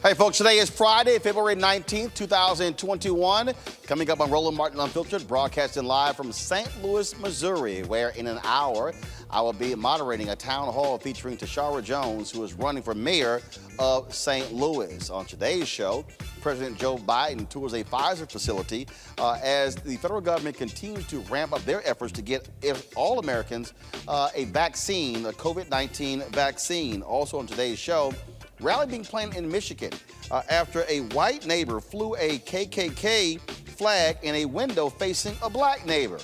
Hey, folks, today is Friday, February 19th, 2021. Coming up on Roland Martin Unfiltered, broadcasting live from St. Louis, Missouri, where in an hour, I will be moderating a town hall featuring Tishaura O, who is running for mayor of St. Louis. On today's show, President Joe Biden tours a Pfizer facility as the federal government continues to ramp up their efforts to get all Americans a vaccine, a COVID-19 vaccine. Also on today's show, rally being planned in Michigan after a white neighbor flew a KKK flag in a window facing a black neighbor.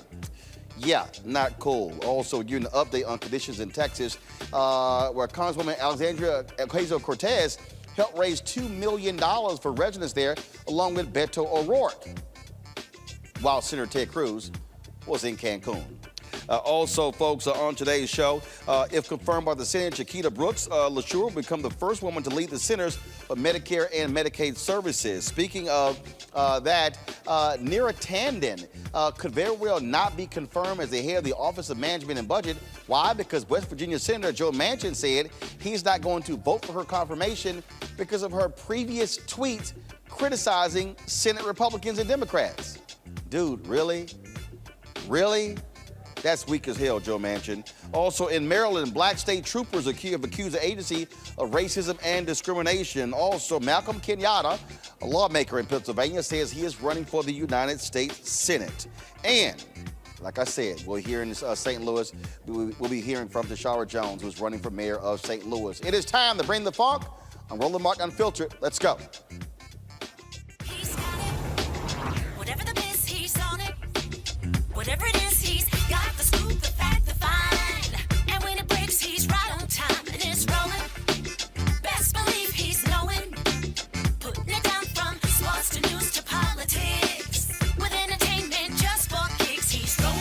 Yeah, not cool. Also, giving an update on conditions in Texas, where Congresswoman Alexandria Ocasio-Cortez helped raise $2 million for residents there, along with Beto O'Rourke, while Senator Ted Cruz was in Cancun. Also, folks, on today's show, if confirmed by the Senate, Chiquita Brooks, LaSure will become the first woman to lead the Centers for Medicare and Medicaid Services. Speaking of that, Neera Tanden could very well not be confirmed as the head of the Office of Management and Budget. Why? Because West Virginia Senator Joe Manchin said he's not going to vote for her confirmation because of her previous tweets criticizing Senate Republicans and Democrats. Dude, really? Really? That's weak as hell, Joe Manchin. Also in Maryland, black state troopers accuse the agency of racism and discrimination. Also, Malcolm Kenyatta, a lawmaker in Pennsylvania, says he is running for the United States Senate. And like I said, we'll hear in St. Louis, we'll be hearing from Tishaura O, who's running for mayor of St. Louis. It is time to bring the funk on Roland Martin Unfiltered. Let's go. He's got it. Whatever the biz, he's on it. Whatever it is, he's got the scoop, the fact, the find. And when it breaks, he's right on time and it's rolling. Best believe he's knowing. Putting it down from sports to news to politics. With entertainment just for kicks, he's rolling.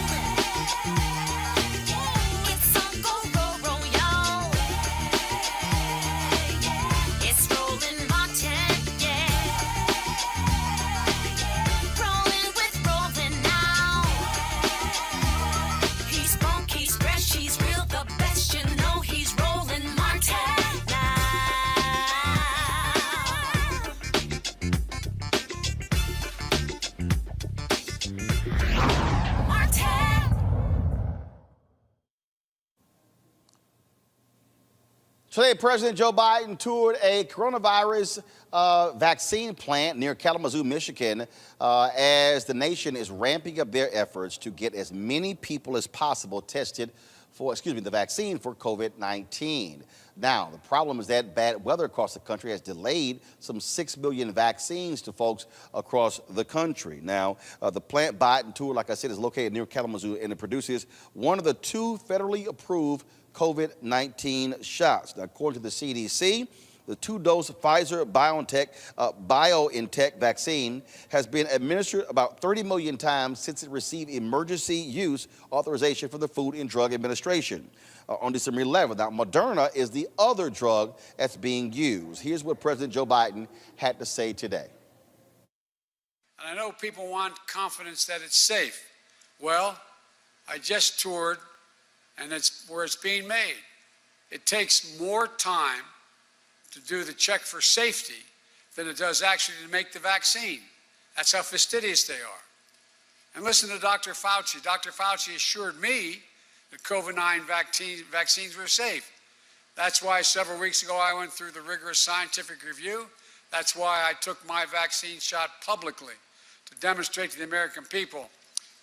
It's on go, y'all. It's Roland Martin, yeah. Rolling with Roland now. He's funk, he's fresh, he's real, the best, you know he's Roland Martin now. Martin. Today, President Joe Biden toured a coronavirus vaccine plant near Kalamazoo, Michigan, as the nation is ramping up their efforts to get as many people as possible tested for, the vaccine for COVID-19. Now, the problem is that bad weather across the country has delayed some 6 million vaccines to folks across the country. Now, the plant Biden toured, like I said, is located near Kalamazoo, and it produces one of the 2 federally approved COVID-19 shots. Now, according to the CDC, the 2-dose Pfizer BioNTech vaccine has been administered about 30 million times since it received emergency use authorization from the Food and Drug Administration on December 11th. Now, Moderna is the other drug that's being used. Here's what President Joe Biden had to say today. And I know people want confidence that it's safe. Well, I just toured, and it's where it's being made. It takes more time to do the check for safety than it does actually to make the vaccine. That's how fastidious they are. And listen to Dr. Fauci. Dr. Fauci assured me that COVID-19 vaccines were safe. That's why several weeks ago I went through the rigorous scientific review. That's why I took my vaccine shot publicly, to demonstrate to the American people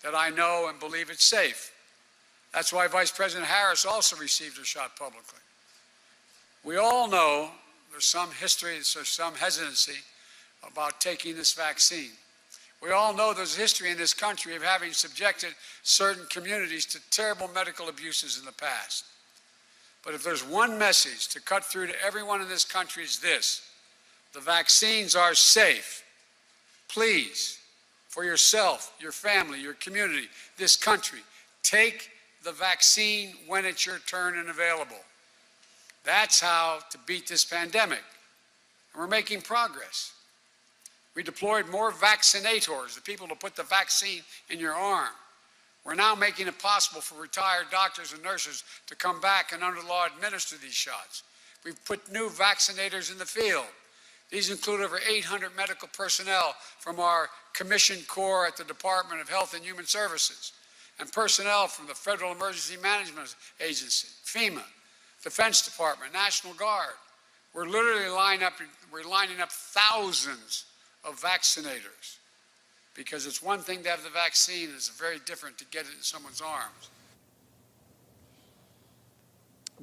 that I know and believe it's safe. That's why Vice President Harris also received her shot publicly. We all know there's some history, there's some hesitancy about taking this vaccine. We all know there's a history in this country of having subjected certain communities to terrible medical abuses in the past. But if there's one message to cut through to everyone in this country, it's this: the vaccines are safe. Please, for yourself, your family, your community, this country, take the vaccine when it's your turn and available. That's how to beat this pandemic. And we're making progress. We deployed more vaccinators, the people to put the vaccine in your arm. We're now making it possible for retired doctors and nurses to come back and under law administer these shots. We've put new vaccinators in the field. These include over 800 medical personnel from our commissioned corps at the Department of Health and Human Services, and personnel from the Federal Emergency Management Agency, FEMA, Defense Department, National Guard. We're literally lining up thousands of vaccinators, because it's one thing to have the vaccine, it's very different to get it in someone's arms.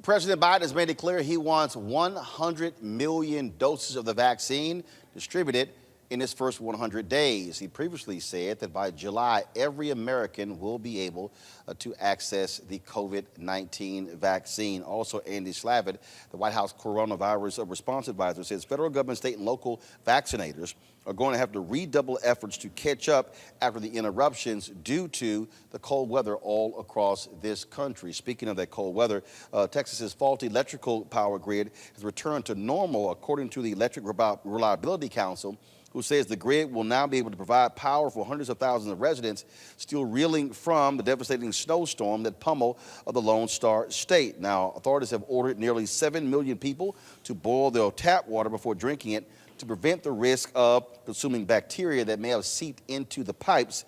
President Biden has made it clear he wants 100 million doses of the vaccine distributed in his first 100 days. He previously said that by July, every American will be able to access the COVID-19 vaccine. Also, Andy Slavitt, the White House coronavirus response advisor, says federal government, state, and local vaccinators are going to have to redouble efforts to catch up after the interruptions due to the cold weather all across this country. Speaking of that cold weather, Texas's faulty electrical power grid has returned to normal, according to the Electric Reliability Council, who says the grid will now be able to provide power for hundreds of thousands of residents still reeling from the devastating snowstorm that pummeled the Lone Star State. Now, authorities have ordered nearly 7 million people to boil their tap water before drinking it to prevent the risk of consuming bacteria that may have seeped into the pipes.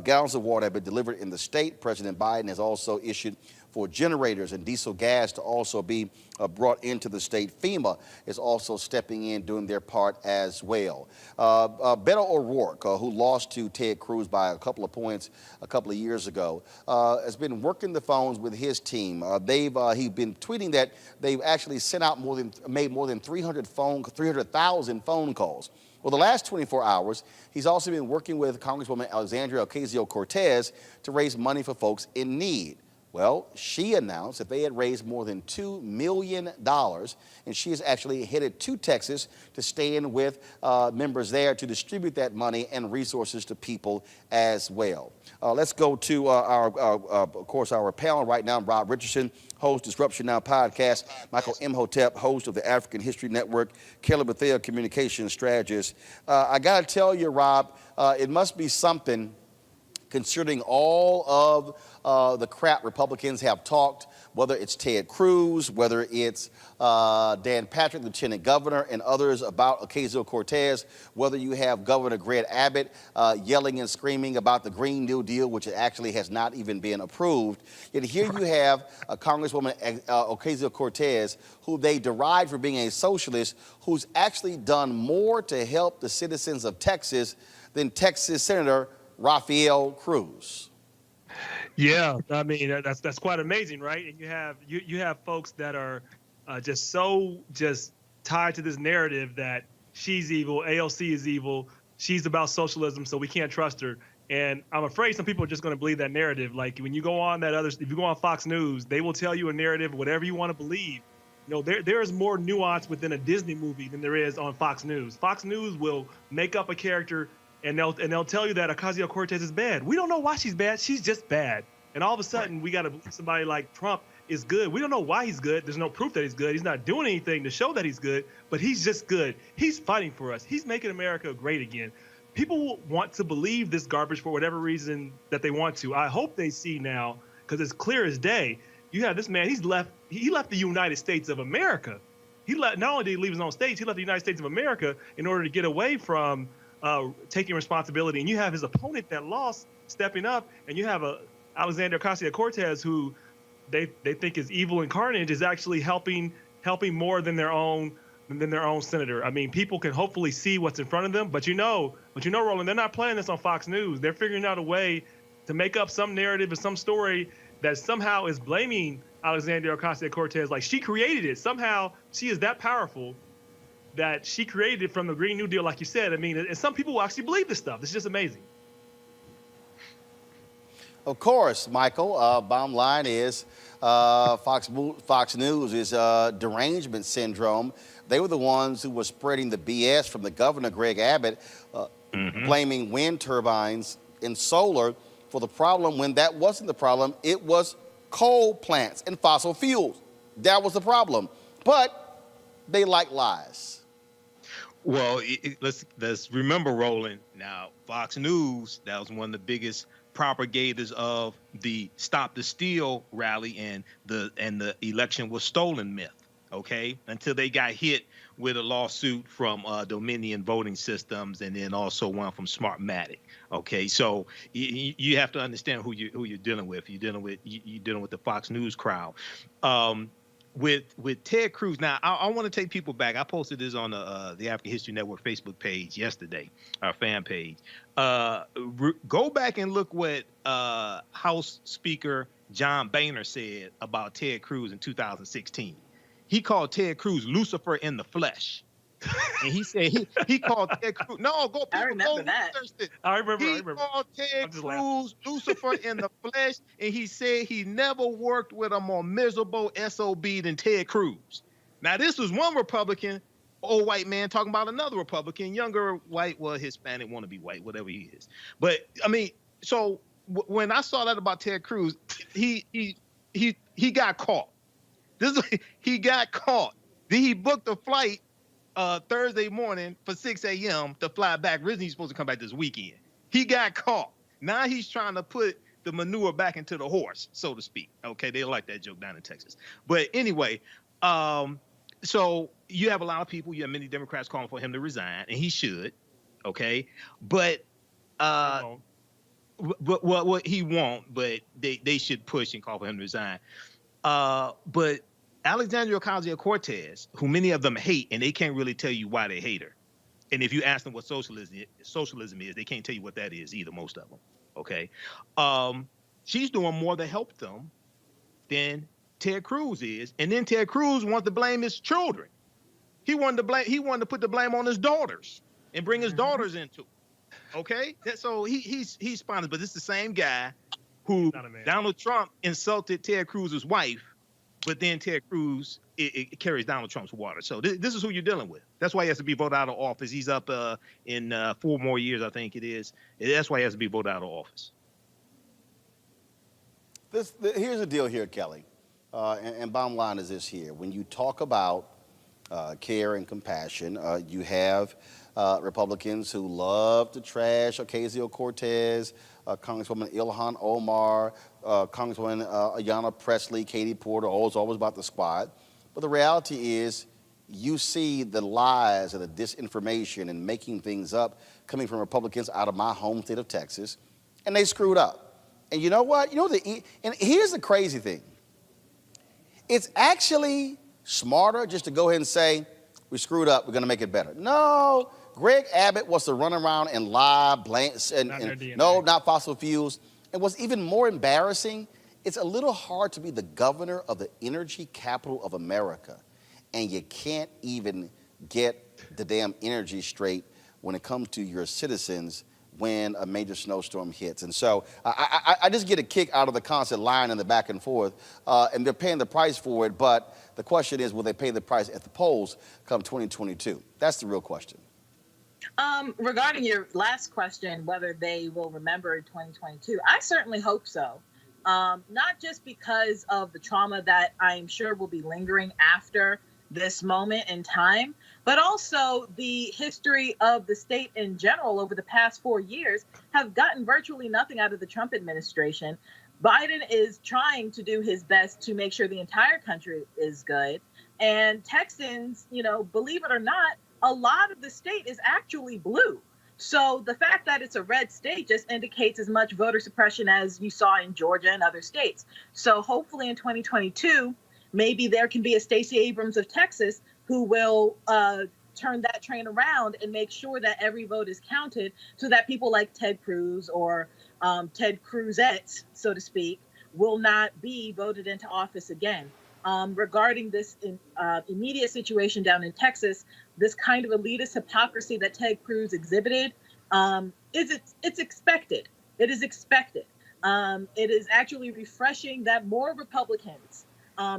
Gallons of water have been delivered in the state. President Biden has also issued for generators and diesel gas to also be brought into the state. FEMA is also stepping in, doing their part as well. Beto O'Rourke, who lost to Ted Cruz by a couple of points a couple of years ago, has been working the phones with his team. He's been tweeting that they've actually sent out made more than 300,000 phone calls. Well, the last 24 hours, he's also been working with Congresswoman Alexandria Ocasio-Cortez to raise money for folks in need. Well, she announced that they had raised more than $2 million, and she is actually headed to Texas to stand with members there to distribute that money and resources to people as well. Let's go to of course, our panel right now. Rob Richardson, host Disruption Now podcast. Michael Imhotep, host of the African History Network. Kelly Bethea, communications strategist. I got to tell you, Rob, it must be something considering all of the crap Republicans have talked, whether it's Ted Cruz, whether it's Dan Patrick, Lieutenant Governor, and others about Ocasio-Cortez, whether you have Governor Greg Abbott yelling and screaming about the Green New Deal, which actually has not even been approved. Yet here you have Congresswoman Ocasio-Cortez, who they deride for being a socialist, who's actually done more to help the citizens of Texas than Texas Senator Rafael Cruz. Yeah, I mean that's quite amazing, right? And you have folks that are just tied to this narrative that she's evil, AOC is evil, she's about socialism, so we can't trust her. And I'm afraid some people are just going to believe that narrative. Like when you go on if you go on Fox News, they will tell you a narrative, whatever you want to believe. You know, there is more nuance within a Disney movie than there is on Fox News. Fox News will make up a character and they'll tell you that Ocasio-Cortez is bad. We don't know why she's bad. She's just bad. And all of a sudden, we got to believe somebody like Trump is good. We don't know why he's good. There's no proof that he's good. He's not doing anything to show that he's good, but he's just good. He's fighting for us. He's making America great again. People want to believe this garbage for whatever reason that they want to. I hope they see now, because it's clear as day. You have this man, he left the United States of America. Not only did he leave his own states, he left the United States of America in order to get away from taking responsibility. And you have his opponent that lost stepping up, and you have Alexandria Ocasio-Cortez, who they think is evil and carnage, is actually helping more than their own senator. I mean, people can hopefully see what's in front of them, but you know, Roland, they're not playing this on Fox News. They're figuring out a way to make up some narrative or some story that somehow is blaming Alexandria Ocasio-Cortez, like she created it. Somehow she is that powerful that she created it from the Green New Deal, like you said. I mean, and some people will actually believe this stuff. It's just amazing. Of course, Michael. Bottom line is Fox News is derangement syndrome. They were the ones who were spreading the BS from the governor, Greg Abbott, blaming wind turbines and solar for the problem when that wasn't the problem. It was coal plants and fossil fuels. That was the problem. But they like lies. Well, let's remember, Roland. Now, Fox News, that was one of the biggest propagators of the Stop the Steal rally and the election was stolen myth. okay, until they got hit with a lawsuit from Dominion Voting Systems, and then also one from Smartmatic. Okay, so you have to understand who you're dealing with. You're dealing with the Fox News crowd. With Ted Cruz. Now, I want to take people back. I posted this on the African History Network Facebook page yesterday, our fan page. Go back and look what House Speaker John Boehner said about Ted Cruz in 2016. He called Ted Cruz Lucifer in the flesh. And he said he called Ted Cruz. No, go. I remember that. I remember. He called Ted Cruz Lucifer in the flesh, and he said he never worked with a more miserable SOB than Ted Cruz. Now, this was one Republican, old white man, talking about another Republican, younger white, well, Hispanic, want to be white, whatever he is. But I mean, so when I saw that about Ted Cruz, he got caught. He got caught. Then he booked a flight Thursday morning for 6 a.m. to fly back. Originally, he's supposed to come back this weekend. He got caught. Now he's trying to put the manure back into the horse, so to speak. Okay, they like that joke down in Texas. But anyway, so you have a lot of people, you have many Democrats calling for him to resign, and he should. Okay, but what he won't, but they should push and call for him to resign. But Alexandria Ocasio-Cortez, who many of them hate, and they can't really tell you why they hate her. And if you ask them what socialism is, they can't tell you what that is either, most of them. Okay. She's doing more to help them than Ted Cruz is. And then Ted Cruz wants to blame his children. He wanted to put the blame on his daughters and bring his daughters into it. Okay? So he's spineless, but this is the same guy who Donald Trump insulted Ted Cruz's wife. But then Ted Cruz, it carries Donald Trump's water. So this is who you're dealing with. That's why he has to be voted out of office. He's up in 4 more years, I think it is. That's why he has to be voted out of office. Here's the deal here, Kelly. And bottom line is this here. When you talk about care and compassion, you have Republicans who love to trash Ocasio-Cortez, Congresswoman Ilhan Omar, Congresswoman Ayanna Pressley, Katie Porter, always about the squad. But the reality is you see the lies and the disinformation and making things up coming from Republicans out of my home state of Texas, and they screwed up. And you know what? And here's the crazy thing. It's actually smarter just to go ahead and say, we screwed up, we're going to make it better. No, Greg Abbott wants to run around and lie, blame, no, not fossil fuels. And what's even more embarrassing, it's a little hard to be the governor of the energy capital of America, and you can't even get the damn energy straight when it comes to your citizens when a major snowstorm hits. And so I just get a kick out of the constant lying and the back and forth, and they're paying the price for it, but the question is, will they pay the price at the polls come 2022? That's the real question. Regarding your last question, whether they will remember in 2022, I certainly hope so. Not just because of the trauma that I'm sure will be lingering after this moment in time, but also the history of the state in general over the past 4 years have gotten virtually nothing out of the Trump administration. Biden is trying to do his best to make sure the entire country is good. And Texans, believe it or not, a lot of the state is actually blue. So the fact that it's a red state just indicates as much voter suppression as you saw in Georgia and other states. So hopefully in 2022, maybe there can be a Stacey Abrams of Texas who will turn that train around and make sure that every vote is counted so that people like Ted Cruz or Ted Cruzette, so to speak, will not be voted into office again. Regarding this immediate situation down in Texas, this kind of elitist hypocrisy that Ted Cruz exhibited, it's expected. It is expected. It is actually refreshing that more Republicans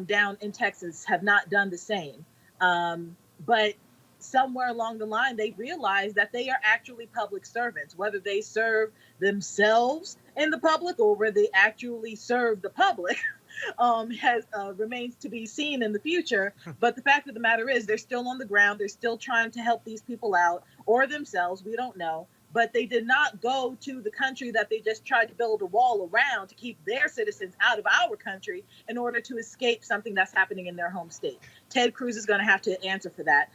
down in Texas have not done the same. But somewhere along the line, they realize that they are actually public servants, whether they serve themselves in the public or whether they actually serve the public. Remains to be seen in the future. But the fact of the matter is they're still on the ground. They're still trying to help these people out or themselves. We don't know. but they did not go to the country that they just tried to build a wall around to keep their citizens out of our country in order to escape something that's happening in their home state. Ted Cruz is going to have to answer for that.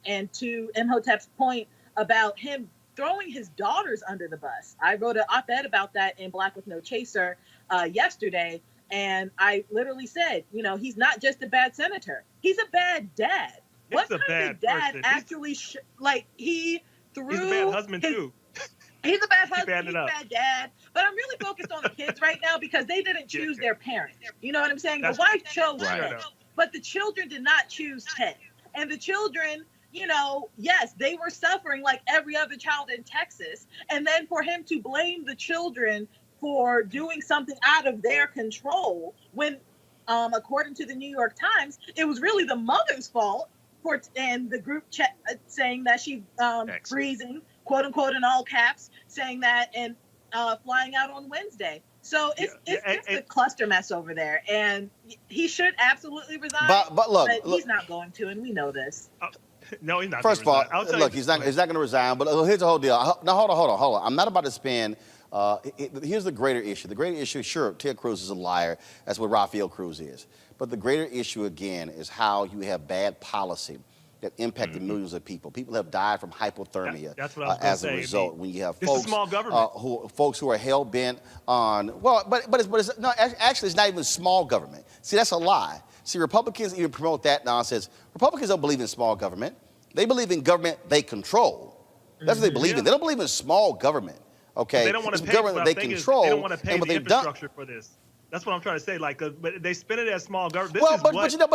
And to Imhotep's point about him throwing his daughters under the bus, I wrote an op-ed about that in Black with No Chaser yesterday. And I literally said, you know, he's not just a bad senator. He's a bad dad. What kind of dad actually, he threw... He's a bad husband, too. He's a bad husband, he's a bad dad. But I'm really focused on the kids right now because they didn't choose their parents. You know what I'm saying? The wife chose Ted, but the children did not choose Ted. And the children, you know, yes, they were suffering like every other child in Texas. And then for him to blame the children for doing something out of their control when, according to the New York Times, it was really the mother's fault and the group chat saying that she freezing, quote unquote, in all caps, saying that and flying out on Wednesday. So it's just a cluster mess over there, and he should absolutly resign. But look, he's not going to, and we know this. No, he's not. First of all, look, he's not going to resign. But here's the whole deal. Now, hold on. I'm not about to spend. Here's the greater issue. The greater issue, sure, Ted Cruz is a liar. That's what Rafael Cruz is. But the greater issue, again, is how you have bad policy that impacted millions of people. People have died from hypothermia as a result. When you have folks who are hell bent on actually it's not even small government. See, that's a lie. See, Republicans even promote that nonsense. Republicans don't believe in small government. They believe in government they control. That's what they believe in. They don't believe in small government. Okay, they don't want to pay government they control. They don't want to pay the infrastructure for this. That's what I'm trying to say. Like, but they spin it as small government. But you know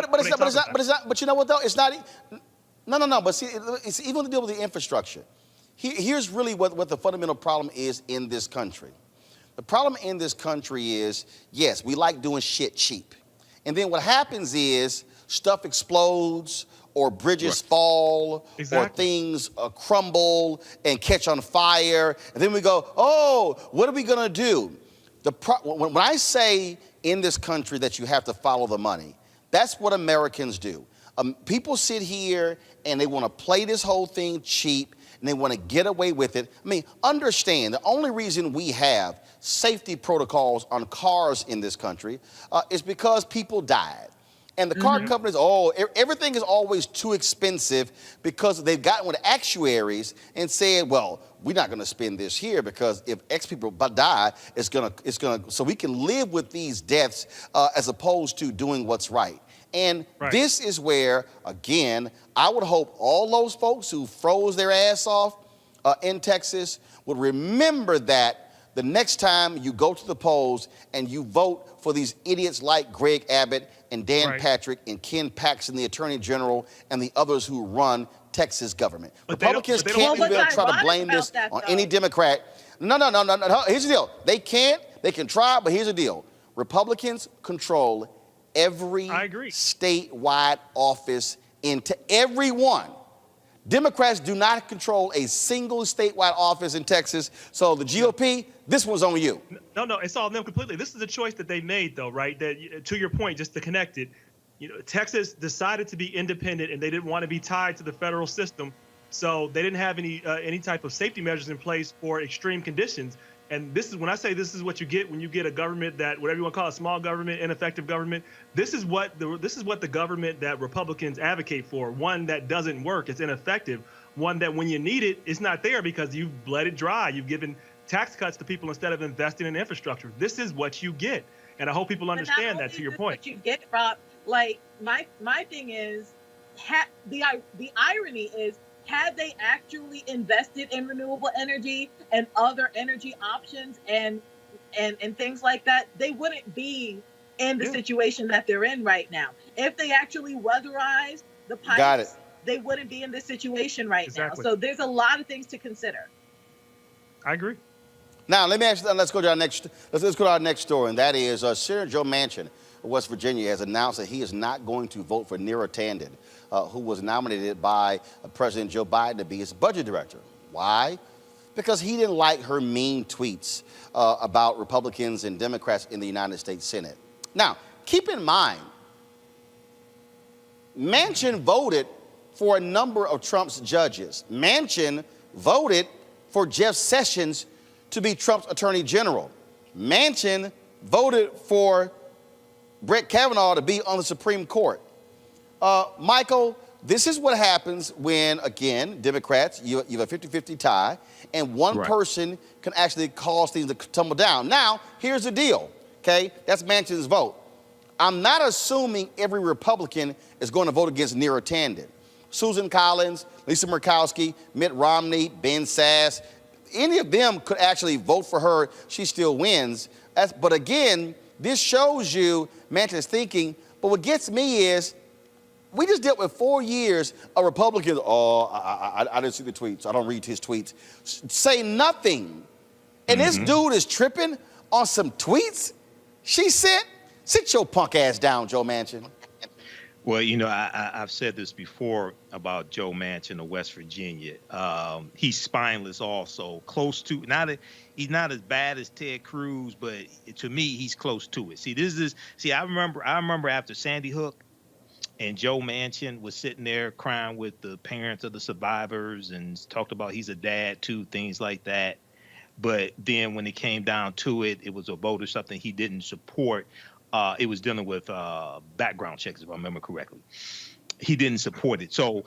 what though? It's not. No. But see, it's even to deal with the infrastructure. Here's really what the fundamental problem is in this country. The problem in this country is, yes, we like doing shit cheap. And then what happens is stuff explodes or bridges fall or things crumble and catch on fire. And then we go, oh, what are we going to do? When I say in this country that you have to follow the money, that's what Americans do. People sit here and they want to play this whole thing cheap and they want to get away with it. I mean, understand the only reason we have safety protocols on cars in this country is because people died. And the car companies, everything is always too expensive because they've gotten with actuaries and said, well, we're not going to spend this here because if X people die, it's gonna, so we can live with these deaths as opposed to doing what's right. And this is where, again, I would hope all those folks who froze their ass off in Texas would remember that the next time you go to the polls and you vote for these idiots like Greg Abbott and Dan Patrick and Ken Paxton, the Attorney General, and the others who run Texas government. But Republicans can't even try to blame this on any Democrat. No. Here's the deal. They can try, but here's the deal. Republicans control every statewide office into every one. Democrats do not control a single statewide office in Texas. So the GOP, this one's on you. No, it's all them completely. This is a choice that they made, though, right? That, to your point, just to connect it, Texas decided to be independent and they didn't want to be tied to the federal system. So they didn't have any type of safety measures in place for extreme conditions. And this is when I say this is what you get when you get a government that, whatever you want to call it, small government, ineffective government. This is what the government that Republicans advocate for. One that doesn't work, it's ineffective. One that when you need it, it's not there because you've bled it dry. You've given tax cuts to people instead of investing in infrastructure. This is what you get, and I hope people understand that. To your point, what you get, Rob. Like my thing is, the irony is, had they actually invested in renewable energy and other energy options and things like that, they wouldn't be in the situation that they're in right now. If they actually weatherized the pipes, they wouldn't be in this situation right now. So there's a lot of things to consider. I agree. Now, let me ask you, let's go to our next story, and that is Senator Joe Manchin of West Virginia has announced that he is not going to vote for Neera Tanden, who was nominated by President Joe Biden to be his budget director. Why? Because he didn't like her mean tweets about Republicans and Democrats in the United States Senate. Now, keep in mind, Manchin voted for a number of Trump's judges. Manchin voted for Jeff Sessions to be Trump's attorney general. Manchin voted for Brett Kavanaugh to be on the Supreme Court. Michael, this is what happens when, again, Democrats, you have a 50-50 tie, and one person can actually cause things to tumble down. Now, here's the deal, okay? That's Manchin's vote. I'm not assuming every Republican is going to vote against Neera Tanden. Susan Collins, Lisa Murkowski, Mitt Romney, Ben Sass, any of them could actually vote for her. She still wins. But again, this shows you Manchin's thinking. But what gets me is we just dealt with 4 years of Republicans. Oh, I didn't see the tweets. I don't read his tweets. Say nothing. And this dude is tripping on some tweets she sent. Sit your punk ass down, Joe Manchin. Well, you know, I've said this before about Joe Manchin of West Virginia. He's spineless also, close to, he's not as bad as Ted Cruz, but to me, he's close to it. I remember after Sandy Hook and Joe Manchin was sitting there crying with the parents of the survivors and talked about he's a dad too, things like that. But then when it came down to it, it was a vote or something he didn't support. It was dealing with background checks, if I remember correctly. He didn't support it. So,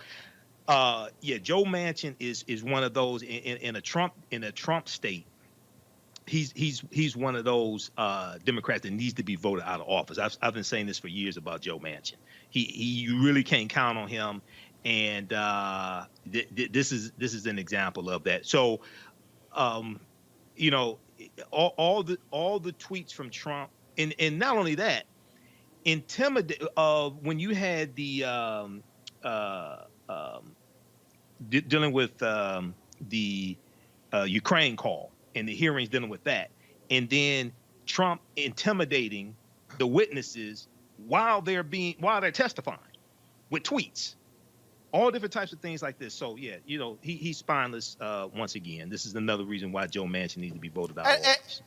Joe Manchin is one of those in a Trump state. He's one of those Democrats that needs to be voted out of office. I've been saying this for years about Joe Manchin. You really can't count on him, and this is an example of that. So, you know, all the tweets from Trump. And not only that, when you had the dealing with the Ukraine call and the hearings dealing with that, and then Trump intimidating the witnesses while they're testifying with tweets, all different types of things like this. So yeah, you know, he's spineless once again. This is another reason why Joe Manchin needs to be voted out of office.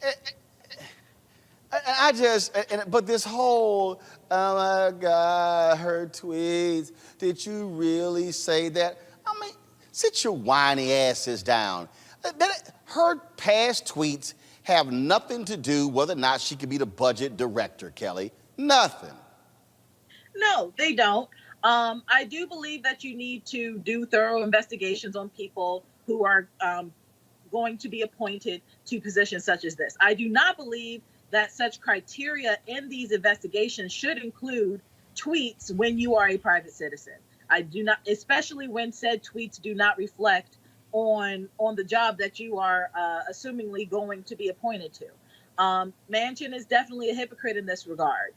But this whole, oh my God, her tweets, did you really say that? I mean, sit your whiny asses down. Her past tweets have nothing to do whether or not she could be the budget director, Kelly. Nothing. No, they don't. I do believe that you need to do thorough investigations on people who are going to be appointed to positions such as this. I do not believe that such criteria in these investigations should include tweets when you are a private citizen. I do not, especially when said tweets do not reflect on the job that you are assumingly going to be appointed to. Manchin is definitely a hypocrite in this regard.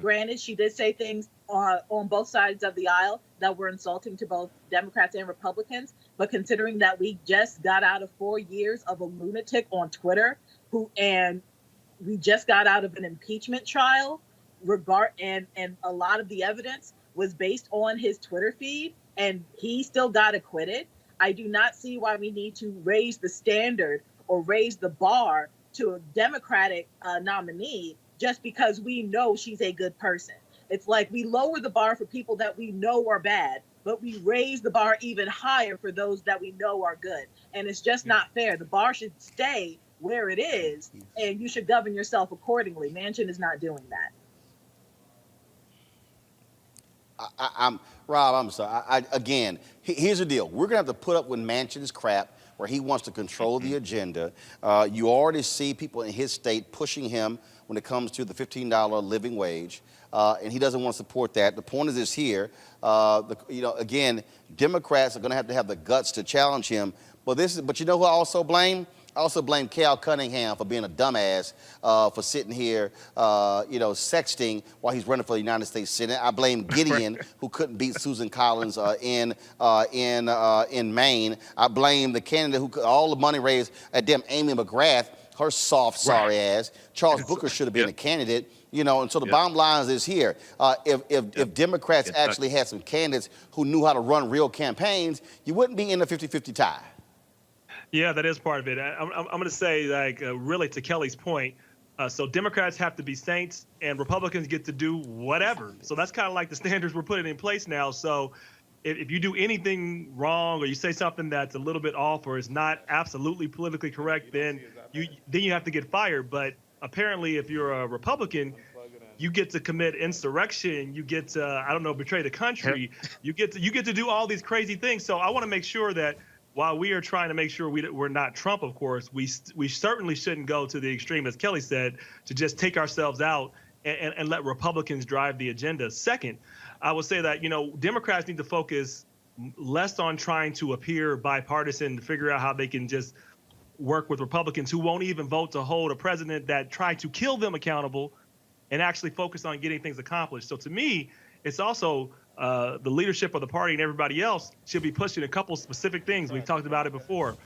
Granted, she did say things on both sides of the aisle that were insulting to both Democrats and Republicans, but considering that we just got out of 4 years of a lunatic on Twitter we just got out of an impeachment trial, and a lot of the evidence was based on his Twitter feed, and he still got acquitted. I do not see why we need to raise the standard or raise the bar to a Democratic nominee just because we know she's a good person. It's like we lower the bar for people that we know are bad, but we raise the bar even higher for those that we know are good. And it's just not fair. The bar should stay where it is, and you should govern yourself accordingly. Manchin is not doing that. Rob, I'm sorry. Again, here's the deal. We're going to have to put up with Manchin's crap where he wants to control the agenda. You already see people in his state pushing him when it comes to the $15 living wage, and he doesn't want to support that. The point of this here, again, Democrats are going to have the guts to challenge him. But you know who I also blame? I also blame Cal Cunningham for being a dumbass, for sitting here, sexting while he's running for the United States Senate. I blame Gideon, who couldn't beat Susan Collins in Maine. I blame the candidate who all the money raised at Amy McGrath, her soft, sorry ass. Charles Booker should have been a candidate. And so the bottom line is here. If Democrats actually had some candidates who knew how to run real campaigns, you wouldn't be in a 50-50 tie. Yeah, that is part of it. I'm going to say, really to Kelly's point, so Democrats have to be saints and Republicans get to do whatever. So that's kind of like the standards we're putting in place now. So if you do anything wrong or you say something that's a little bit off or is not absolutely politically correct, then you have to get fired. But apparently, if you're a Republican, you get to commit insurrection. You get to, betray the country. You get to do all these crazy things. So I want to make sure that while we are trying to make sure we're not Trump, of course, we certainly shouldn't go to the extreme, as Kelly said, to just take ourselves out and let Republicans drive the agenda. Second, I would say that, Democrats need to focus less on trying to appear bipartisan to figure out how they can just work with Republicans who won't even vote to hold a president that tried to kill them accountable, and actually focus on getting things accomplished. So to me, it's also the leadership of the party and everybody else should be pushing a couple specific things. We've talked about it before.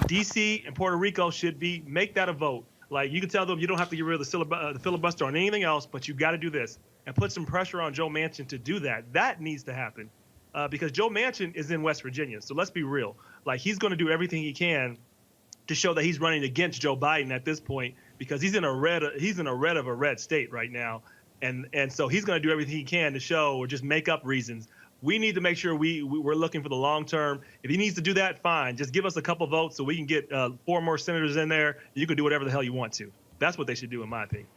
D.C. and Puerto Rico should make that a vote. Like, you can tell them you don't have to get rid of the filibuster on anything else, but you got to do this and put some pressure on Joe Manchin to do that. That needs to happen because Joe Manchin is in West Virginia. So let's be real. Like, he's going to do everything he can to show that he's running against Joe Biden at this point, because he's in a red of a red state right now. And so he's going to do everything he can to show or just make up reasons. We need to make sure we're looking for the long term. If he needs to do that, fine. Just give us a couple votes so we can get 4 more senators in there. You can do whatever the hell you want to. That's what they should do, in my opinion.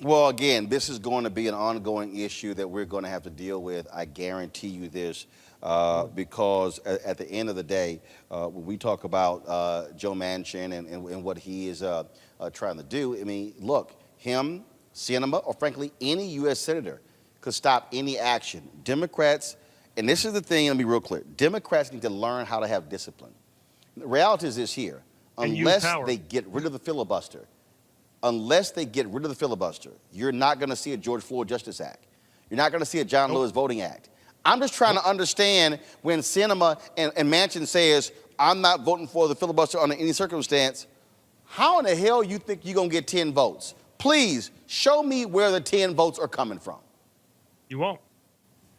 Well, again, this is going to be an ongoing issue that we're going to have to deal with. I guarantee you this, because at the end of the day, when we talk about Joe Manchin and what he is trying to do, I mean, look, him, Sinema, or frankly, any U.S. senator could stop any action. Democrats, and this is the thing, let me be real clear, Democrats need to learn how to have discipline. The reality is this here, unless they get rid of the filibuster, you're not going to see a George Floyd Justice Act. You're not going to see a John Lewis Voting Act. I'm just trying to understand when Sinema and Manchin says, I'm not voting for the filibuster under any circumstance, how in the hell you think you're going to get 10 votes? Please show me where the 10 votes are coming from. You won't.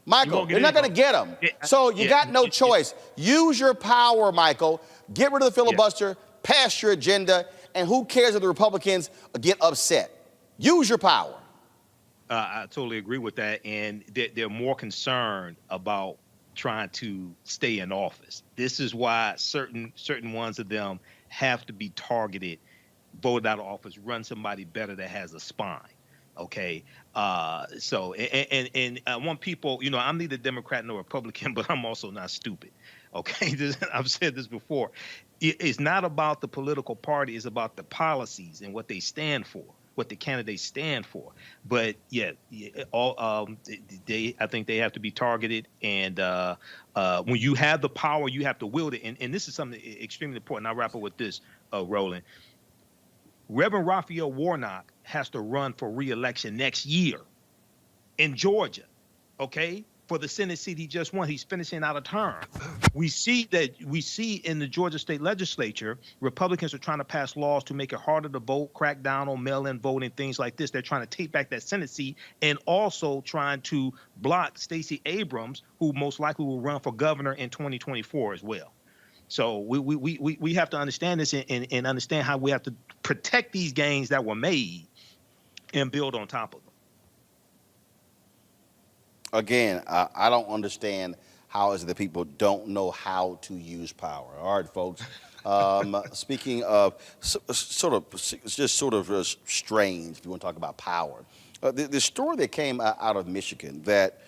Michael, you're not going to get them. So you got no choice. Use your power, Michael. Get rid of the filibuster, pass your agenda, and who cares if the Republicans get upset? Use your power. I totally agree with that, and they're more concerned about trying to stay in office. This is why certain ones of them have to be targeted, voted out of office, run somebody better that has a spine. Okay, so I want people, I'm neither Democrat nor Republican, but I'm also not stupid. Okay, I've said this before. It's not about the political party; it's about the policies and what they stand for, what the candidates stand for. But I think they have to be targeted. And when you have the power, you have to wield it. And this is something extremely important. I'll wrap up with this, Roland. Reverend Raphael Warnock has to run for re-election next year in Georgia, okay, for the Senate seat he just won. He's finishing out a term. We see in the Georgia state legislature, Republicans are trying to pass laws to make it harder to vote, crack down on mail-in voting, things like this. They're trying to take back that Senate seat and also trying to block Stacey Abrams, who most likely will run for governor in 2024 as well. So we have to understand this and understand how we have to protect these gains that were made and build on top of them. Again, I don't understand how is it that people don't know how to use power. All right, folks. Speaking of sort of strange, if you want to talk about power, the story that came out of Michigan that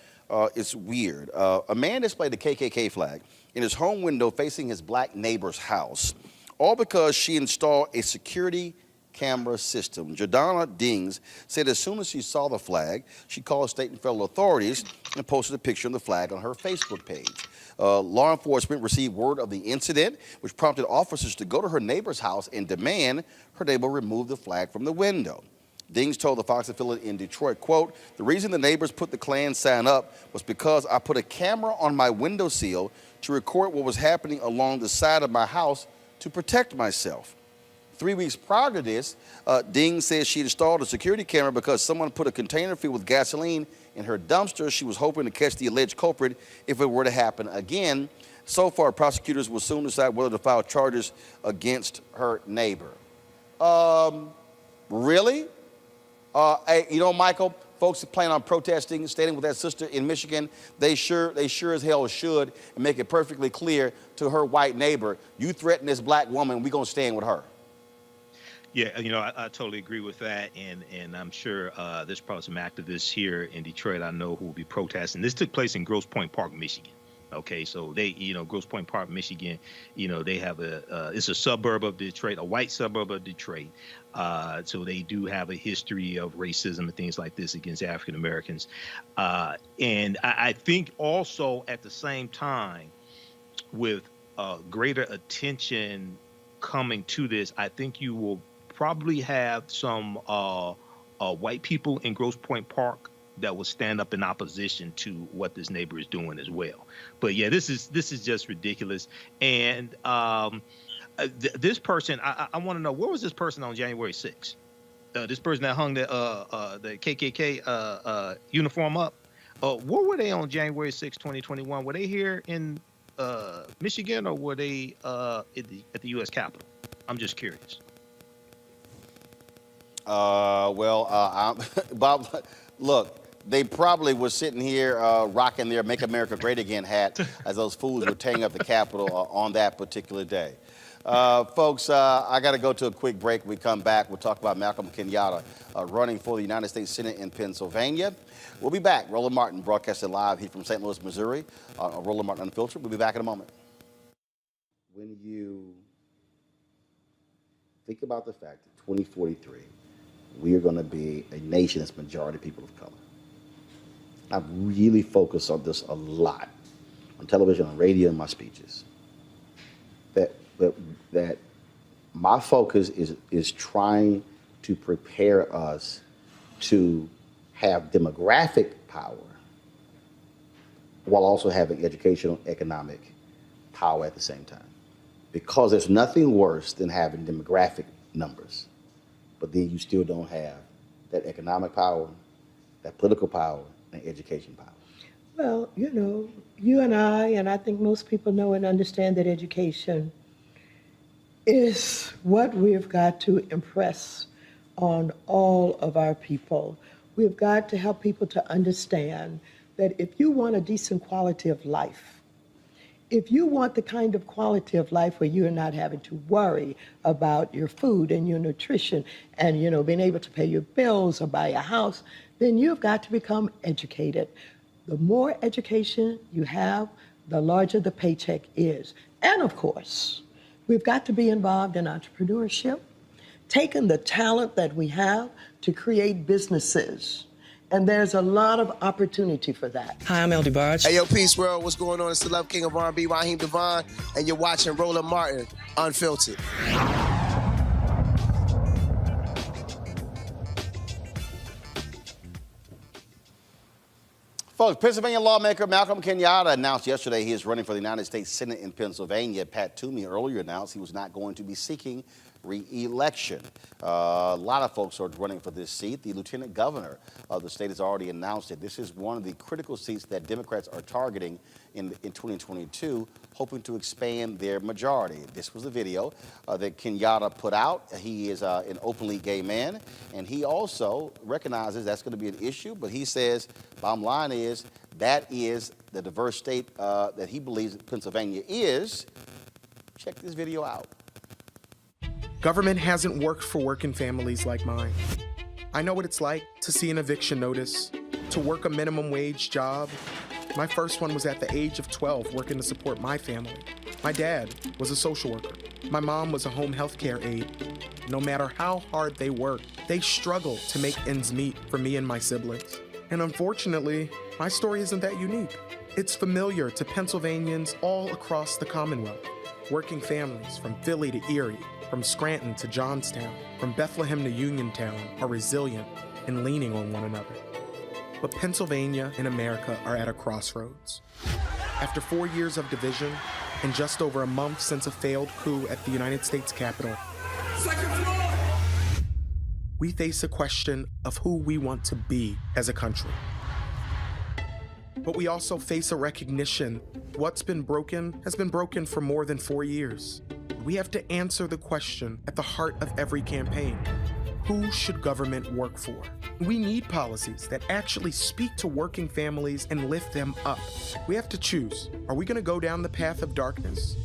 is weird. A man displayed the KKK flag in his home window facing his black neighbor's house, all because she installed a security camera system. Jordana Dings said as soon as she saw the flag, she called state and federal authorities and posted a picture of the flag on her Facebook page. Law enforcement received word of the incident, which prompted officers to go to her neighbor's house and demand her neighbor remove the flag from the window. Dings told the Fox affiliate in Detroit, quote, "The reason the neighbors put the Klan sign up was because I put a camera on my windowsill to record what was happening along the side of my house to protect myself." 3 weeks prior to this, Dings says she installed a security camera because someone put a container filled with gasoline in her dumpster. She was hoping to catch the alleged culprit if it were to happen again. So far, prosecutors will soon decide whether to file charges against her neighbor. Really? Michael, folks who plan on protesting, standing with that sister in Michigan, they sure as hell should, and make it perfectly clear to her white neighbor, you threaten this black woman, we're going to stand with her. Yeah, you know, I totally agree with that, and I'm sure there's probably some activists here in Detroit I know who will be protesting. This took place in Grosse Pointe Park, Michigan. Okay, so they, Grosse Pointe Park, Michigan, they have it's a suburb of Detroit, a white suburb of Detroit. So they do have a history of racism and things like this against African Americans. And I think also at the same time, with greater attention coming to this, I think you will probably have some white people in Grosse Pointe Park that will stand up in opposition to what this neighbor is doing as well. But yeah, this is just ridiculous. And this person, I want to know, where was this person on January 6th? This person that hung the KKK uniform up. Where were they on January 6th, 2021? Were they here in Michigan, or were they at the U.S. Capitol? I'm just curious. Bob, look, they probably were sitting here rocking their Make America Great Again hat as those fools were tearing up the Capitol on that particular day. Folks, I got to go to a quick break. When we come back, we'll talk about Malcolm Kenyatta running for the United States Senate in Pennsylvania. We'll be back. Roland Martin broadcasting live here from St. Louis, Missouri, on Roland Martin Unfiltered. We'll be back in a moment. When you think about the fact that 2043, we are going to be a nation that's majority people of color. I've really focused on this a lot, on television, on radio, and my speeches. That my focus is trying to prepare us to have demographic power while also having educational, economic power at the same time. Because there's nothing worse than having demographic numbers, but then you still don't have that economic power, that political power, and education power. Well, you and I think most people know and understand that education is what we've got to impress on all of our people. We've got to help people to understand that if you want a decent quality of life, if you want the kind of quality of life where you're not having to worry about your food and your nutrition and, being able to pay your bills or buy a house, then you've got to become educated. The more education you have, the larger the paycheck is. And of course, we've got to be involved in entrepreneurship, taking the talent that we have to create businesses. And there's a lot of opportunity for that. Hi, I'm LD Barge. Hey, yo, peace, world. What's going on? It's the Love King of R&B, Raheem Devon, and you're watching Roland Martin Unfiltered. Folks, Pennsylvania lawmaker Malcolm Kenyatta announced yesterday he is running for the United States Senate in Pennsylvania. Pat Toomey earlier announced he was not going to be seeking re-election. A lot of folks are running for this seat. The lieutenant governor of the state has already announced it. This is one of the critical seats that Democrats are targeting in 2022, hoping to expand their majority. This was the video that Kenyatta put out. He is an openly gay man, and he also recognizes that's going to be an issue, but he says, bottom line is, that is the diverse state that he believes Pennsylvania is. Check this video out. Government hasn't worked for working families like mine. I know what it's like to see an eviction notice, to work a minimum wage job. My first one was at the age of 12, working to support my family. My dad was a social worker. My mom was a home health care aide. No matter how hard they worked, they struggled to make ends meet for me and my siblings. And unfortunately, my story isn't that unique. It's familiar to Pennsylvanians all across the Commonwealth. Working families from Philly to Erie, from Scranton to Johnstown, from Bethlehem to Uniontown are resilient and leaning on one another. But Pennsylvania and America are at a crossroads. After 4 years of division and just over a month since a failed coup at the United States Capitol, we face a question of who we want to be as a country. But we also face a recognition what's been broken has been broken for more than 4 years. We have to answer the question at the heart of every campaign. Who should government work for? We need policies that actually speak to working families and lift them up. We have to choose. Are we going to go down the path of darkness?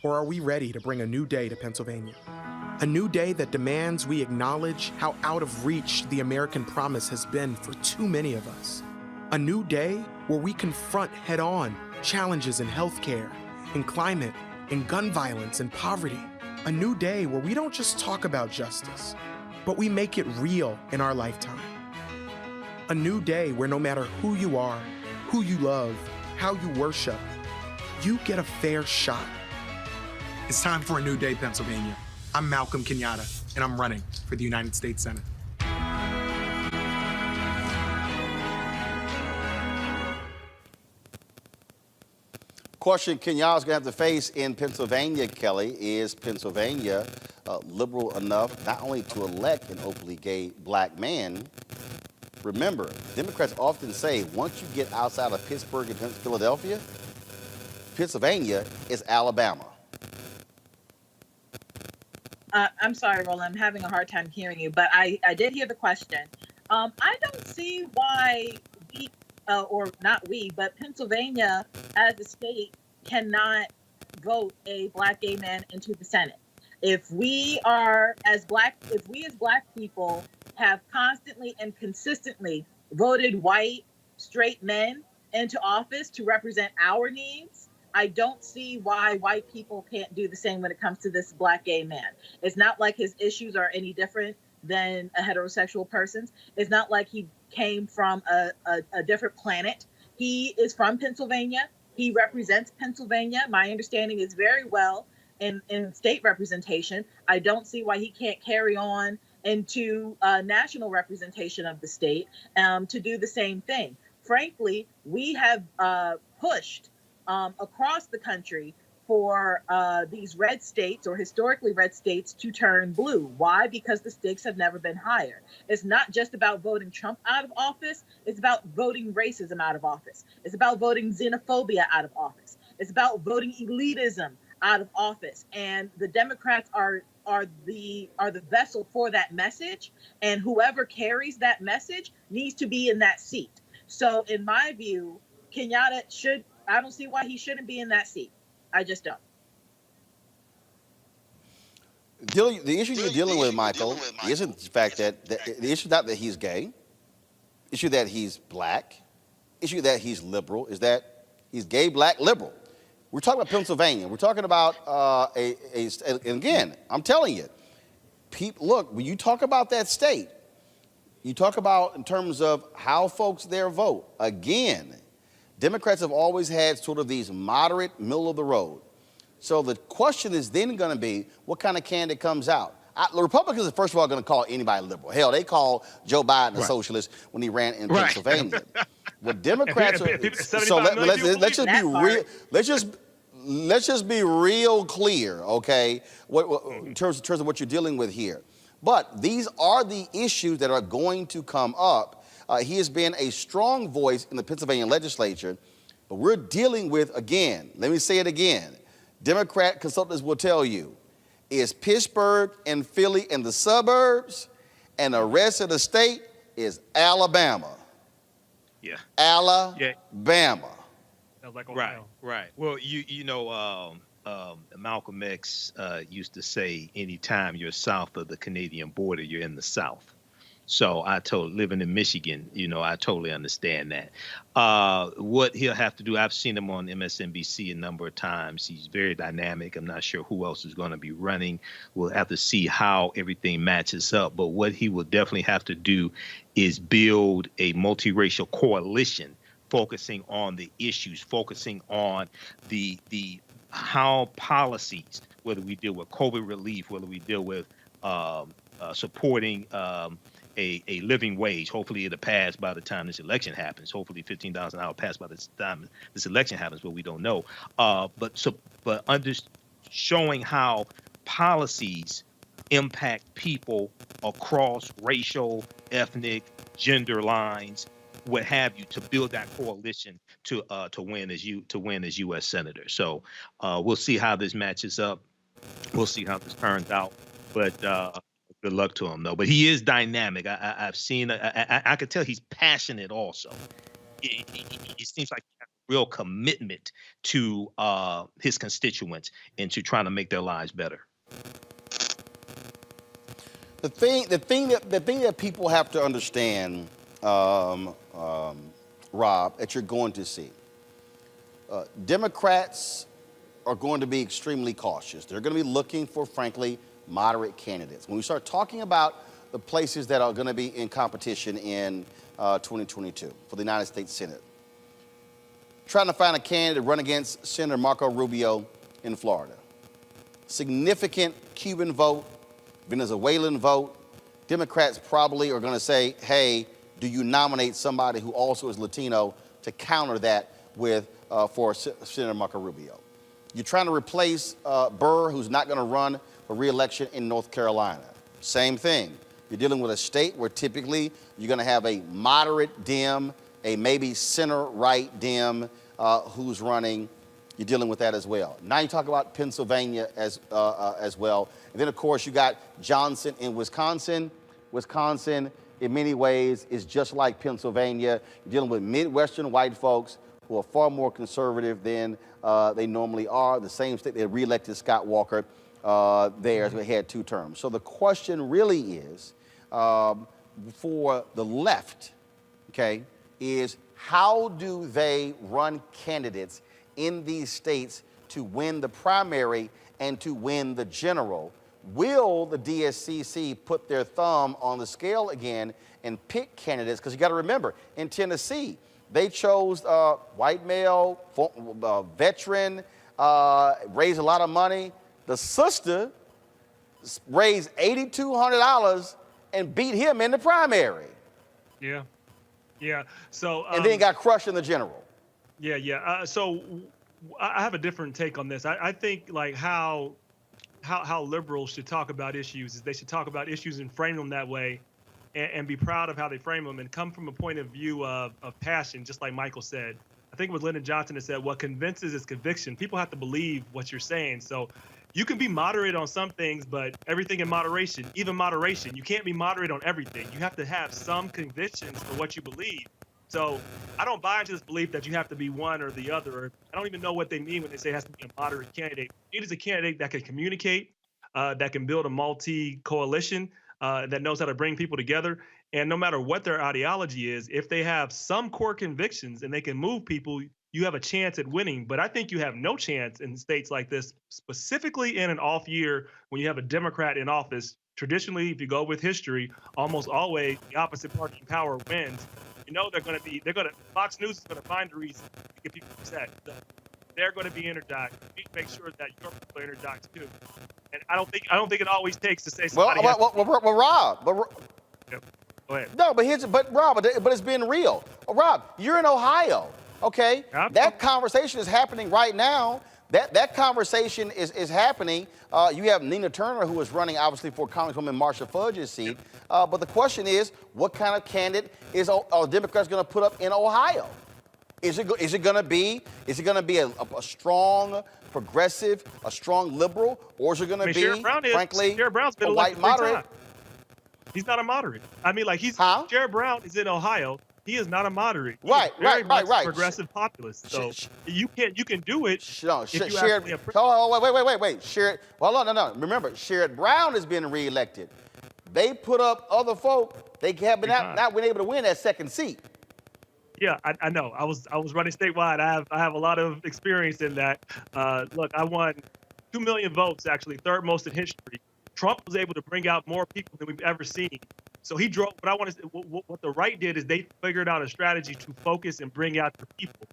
Or are we ready to bring a new day to Pennsylvania? A new day that demands we acknowledge how out of reach the American promise has been for too many of us. A new day where we confront head-on challenges in healthcare, in climate, in gun violence, and poverty. A new day where we don't just talk about justice, but we make it real in our lifetime. A new day where no matter who you are, who you love, how you worship, you get a fair shot. It's time for a new day, Pennsylvania. I'm Malcolm Kenyatta, and I'm running for the United States Senate. Question Kenyatta's going to have to face in Pennsylvania, Kelly, is Pennsylvania liberal enough not only to elect an openly gay black man? Remember, Democrats often say once you get outside of Pittsburgh and Philadelphia, Pennsylvania is Alabama. I'm sorry, Roland. I'm having a hard time hearing you, but I did hear the question. I don't see why we, or not we, but Pennsylvania as a state cannot vote a black gay man into the Senate. If we as black people have constantly and consistently voted white, straight men into office to represent our needs, I don't see why white people can't do the same when it comes to this black gay man. It's not like his issues are any different than a heterosexual person's. It's not like he came from a different planet. He is from Pennsylvania. He represents Pennsylvania. My understanding is very well in state representation. I don't see why he can't carry on into national representation of the state to do the same thing. Frankly, we have pushed across the country for these red states or historically red states to turn blue. Why? Because the stakes have never been higher. It's not just about voting Trump out of office. It's about voting racism out of office. It's about voting xenophobia out of office. It's about voting elitism out of office. And the Democrats are the vessel for that message. And whoever carries that message needs to be in that seat. So in my view, Kenyatta I don't see why he shouldn't be in that seat. I just don't. The issue you're dealing with, Michael, isn't the fact that the issue not that he's gay, issue that he's black, issue that he's liberal, is that he's gay, black, liberal. We're talking about Pennsylvania. We're talking about and again, I'm telling you, look, when you talk about that state, you talk about in terms of how folks there vote. Again, Democrats have always had sort of these moderate, middle of the road. So the question is then going to be, what kind of candidate comes out? The Republicans are first of all going to call anybody liberal. Hell, they called Joe Biden a socialist when he ran in Pennsylvania. What Democrats are, so let's just be real. Let's just be real clear, okay? In terms of what you're dealing with here. But these are the issues that are going to come up. He has been a strong voice in the Pennsylvania legislature, but we're dealing with, again, let me say it again, Democrat consultants will tell you, is Pittsburgh and Philly and the suburbs, and the rest of the state is Alabama. Yeah. Alabama. Right. Well, you know, Malcolm X used to say, anytime you're south of the Canadian border, you're in the South. So living in Michigan, you know, I totally understand that. What he'll have to do, I've seen him on MSNBC a number of times. He's very dynamic. I'm not sure who else is going to be running. We'll have to see how everything matches up. But what he will definitely have to do is build a multiracial coalition focusing on the issues, focusing on the how policies, whether we deal with COVID relief, whether we deal with supporting a living wage. Hopefully it'll pass by the time this election happens. Hopefully $15 an hour pass by the time this election happens, but we don't know. But showing how policies impact people across racial, ethnic, gender lines, what have you, to build that coalition to win as U.S. senator. So we'll see how this matches up. We'll see how this turns out. But good luck to him, though. But he is dynamic. I've seen. I could tell he's passionate. Also, he seems like he has a real commitment to his constituents and to trying to make their lives better. The thing that people have to understand, Rob, that you're going to see, Democrats are going to be extremely cautious. They're going to be looking for, frankly, moderate candidates. When we start talking about the places that are going to be in competition in 2022 for the United States Senate, trying to find a candidate to run against Senator Marco Rubio in Florida. Significant Cuban vote, Venezuelan vote. Democrats probably are going to say, hey, do you nominate somebody who also is Latino to counter that with for Senator Marco Rubio? You're trying to replace Burr, who's not going to run for re-election in North Carolina. Same thing. You're dealing with a state where typically you're going to have a moderate Dem, a maybe center-right Dem who's running. You're dealing with that as well. Now you talk about Pennsylvania as well. And then, of course, you got Johnson in Wisconsin. Wisconsin, in many ways, is just like Pennsylvania. You're dealing with Midwestern white folks who are far more conservative than they normally are. The same state that reelected Scott Walker there as we had 2 terms. So the question really is, for the left, okay, is how do they run candidates in these states to win the primary and to win the general? Will the DSCC put their thumb on the scale again and pick candidates? Because you got to remember, in Tennessee, they chose white male, veteran, raised a lot of money. The sister raised $8,200 and beat him in the primary. Yeah. Yeah. So and then got crushed in the general. Yeah. So I have a different take on this. I think like how liberals should talk about issues is they should talk about issues and frame them that way and be proud of how they frame them and come from a point of view of passion, just like Michael said. I think with Lyndon Johnson has said, what convinces is conviction. People have to believe what you're saying. So you can be moderate on some things, but everything in moderation, even moderation, you can't be moderate on everything. You have to have some convictions for what you believe. So I don't buy into this belief that you have to be one or the other. I don't even know what they mean when they say it has to be a moderate candidate. It is a candidate that can communicate, that can build a multi-coalition, that knows how to bring people together. And no matter what their ideology is, if they have some core convictions and they can move people, you have a chance at winning. But I think you have no chance in states like this, specifically in an off year when you have a Democrat in office. Traditionally, if you go with history, almost always the opposite party in power wins. You know Fox News is going to find a reason to get people upset. So they're going to be energized. You need to make sure that your people are energized too. And I don't think it always takes to say somebody. Rob. Yep. Go ahead. No, but it's been real. Rob, you're in Ohio, okay? That conversation is happening right now. That conversation is happening. You have Nina Turner, who is running, obviously, for Congresswoman Marsha Fudge's seat. But the question is, what kind of candidate are Democrats going to put up in Ohio? Is it going to be a strong progressive, a strong liberal, or is it going to be, frankly, a white moderate? He's not a moderate. I mean, like Sherrod Brown is in Ohio. He is not a moderate. Right. Progressive populist. So you can do it. No, wait. Sherrod, hold on, no. Remember, Sherrod Brown has been reelected. They put up other folk. They have not been able to win that second seat. Yeah, I know. I was running statewide. I have a lot of experience in that. Look, I won 2 million votes, actually, third most in history. Trump was able to bring out more people than we've ever seen. So he drove. But I want to say, what the right did is they figured out a strategy to focus and bring out the people.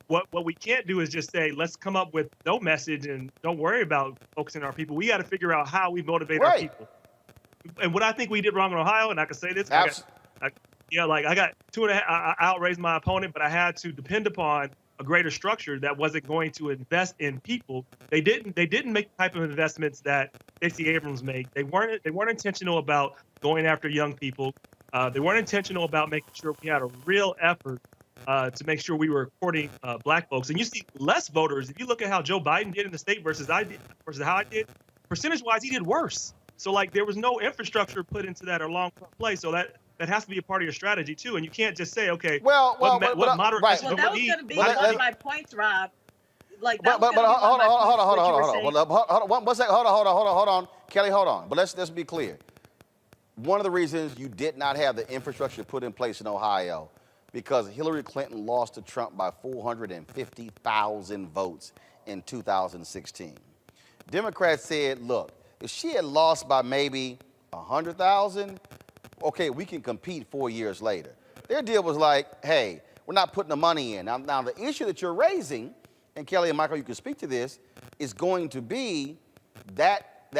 What we can't do is just say, let's come up with no message and don't worry about focusing on our people. We got to figure out how we motivate our people. And what I think we did wrong in Ohio, and I can say this, I got 2.5. I outraised my opponent, but I had to depend upon a greater structure that wasn't going to invest in people. They didn't make the type of investments that Stacey Abrams made. They weren't intentional about going after young people. They weren't intentional about making sure we had a real effort to make sure we were courting black folks. And you see less voters. If you look at how Joe Biden did in the state versus how I did, percentage-wise, he did worse. So like there was no infrastructure put into that or long-term play. So that has to be a part of your strategy too. And you can't just say, okay, Well, what moderate right. Well, that was going to be But one let- of my points, Rob. Like, But that was gonna be one of my points, what you were saying. hold on, Kelly, hold on. But let's be clear. One of the reasons you did not have the infrastructure put in place in Ohio, because Hillary Clinton lost to Trump by 450,000 votes in 2016. Democrats said, look, if she had lost by maybe 100,000, okay, we can compete 4 years later. Their deal was like, hey, we're not putting the money in. Now the issue that you're raising, and Kelly and Michael, you can speak to this, is going to be that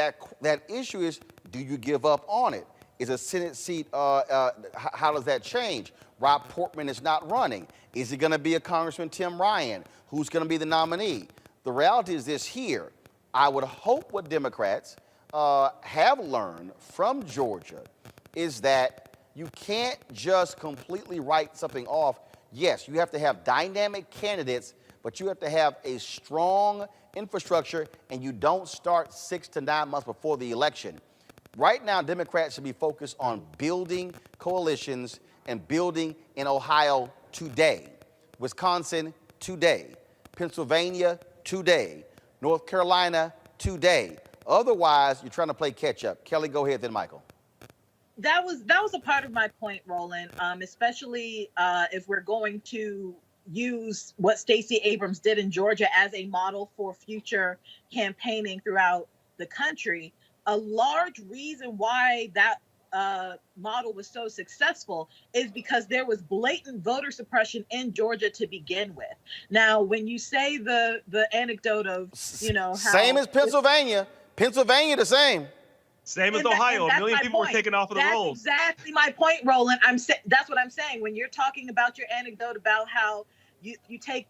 issue is, do you give up on it? Is a Senate seat, how does that change? Rob Portman is not running. Is it going to be a Congressman Tim Ryan? Who's going to be the nominee? The reality is this here. I would hope what Democrats have learned from Georgia is that you can't just completely write something off. Yes, you have to have dynamic candidates, but you have to have a strong infrastructure, and you don't start 6 to 9 months before the election. Right now, Democrats should be focused on building coalitions and building in Ohio today, Wisconsin today, Pennsylvania today, North Carolina today. Otherwise, you're trying to play catch up. Kelly, go ahead, then Michael. That was a part of my point, Roland, especially if we're going to use what Stacey Abrams did in Georgia as a model for future campaigning throughout the country. A large reason why that model was so successful is because there was blatant voter suppression in Georgia to begin with. Now, when you say the anecdote of, how same as Pennsylvania. Pennsylvania the same. Same as Ohio. A million people were taken off of the rolls. That's exactly my point, Roland. That's what I'm saying. When you're talking about your anecdote about how you take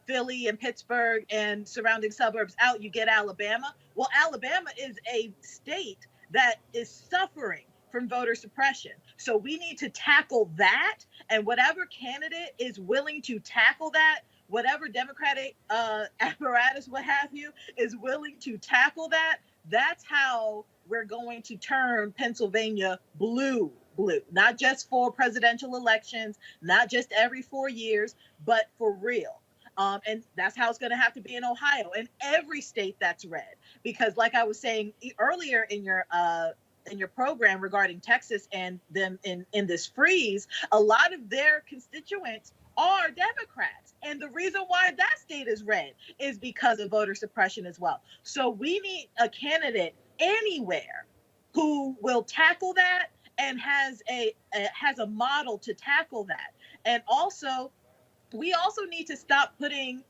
Philly and Pittsburgh and surrounding suburbs out, you get Alabama. Well, Alabama is a state that is suffering from voter suppression. So we need to tackle that. And whatever candidate is willing to tackle that, whatever Democratic apparatus, what have you, is willing to tackle that, that's how we're going to turn Pennsylvania blue. Not just for presidential elections, not just every 4 years, but for real. And that's how it's going to have to be in Ohio and every state that's red. Because like I was saying earlier in your program regarding Texas and them in this freeze, a lot of their constituents are Democrats. And the reason why that state is red is because of voter suppression as well. So we need a candidate anywhere who will tackle that and has a model to tackle that. And also, we also need to stop putting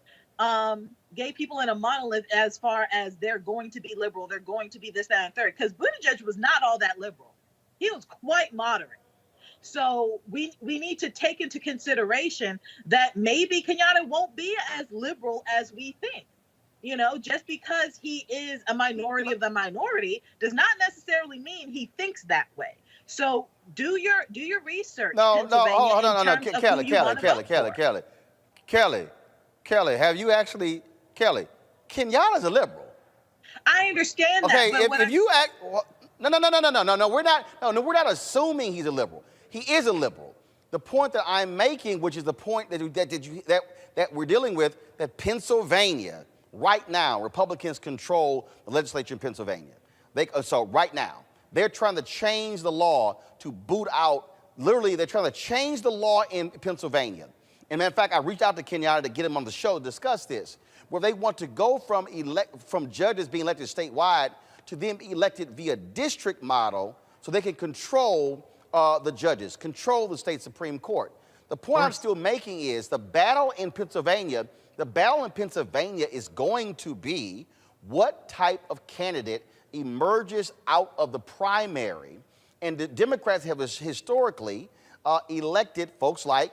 gay people in a monolith as far as they're going to be liberal, they're going to be this, that, and third. Because Buttigieg was not all that liberal. He was quite moderate. So we need to take into consideration that maybe Kenyatta won't be as liberal as we think. Just because he is a minority of the minority does not necessarily mean he thinks that way. So do your research. No, Kelly, have you actually, Kenyatta's a liberal. I understand that. Okay, but if you act, no, we're not assuming he's a liberal. He is a liberal. The point that I'm making, which is the point that we're dealing with, that Pennsylvania, right now, Republicans control the legislature in Pennsylvania. So right now, they're trying to change the law to boot out, literally, they're trying to change the law in Pennsylvania. And in fact, I reached out to Kenyatta to get him on the show to discuss this, where they want to go from judges being elected statewide to them elected via district model so they can control the judges, control the state Supreme Court. The point I'm still making is the battle in Pennsylvania is going to be what type of candidate emerges out of the primary. And the Democrats have historically elected folks like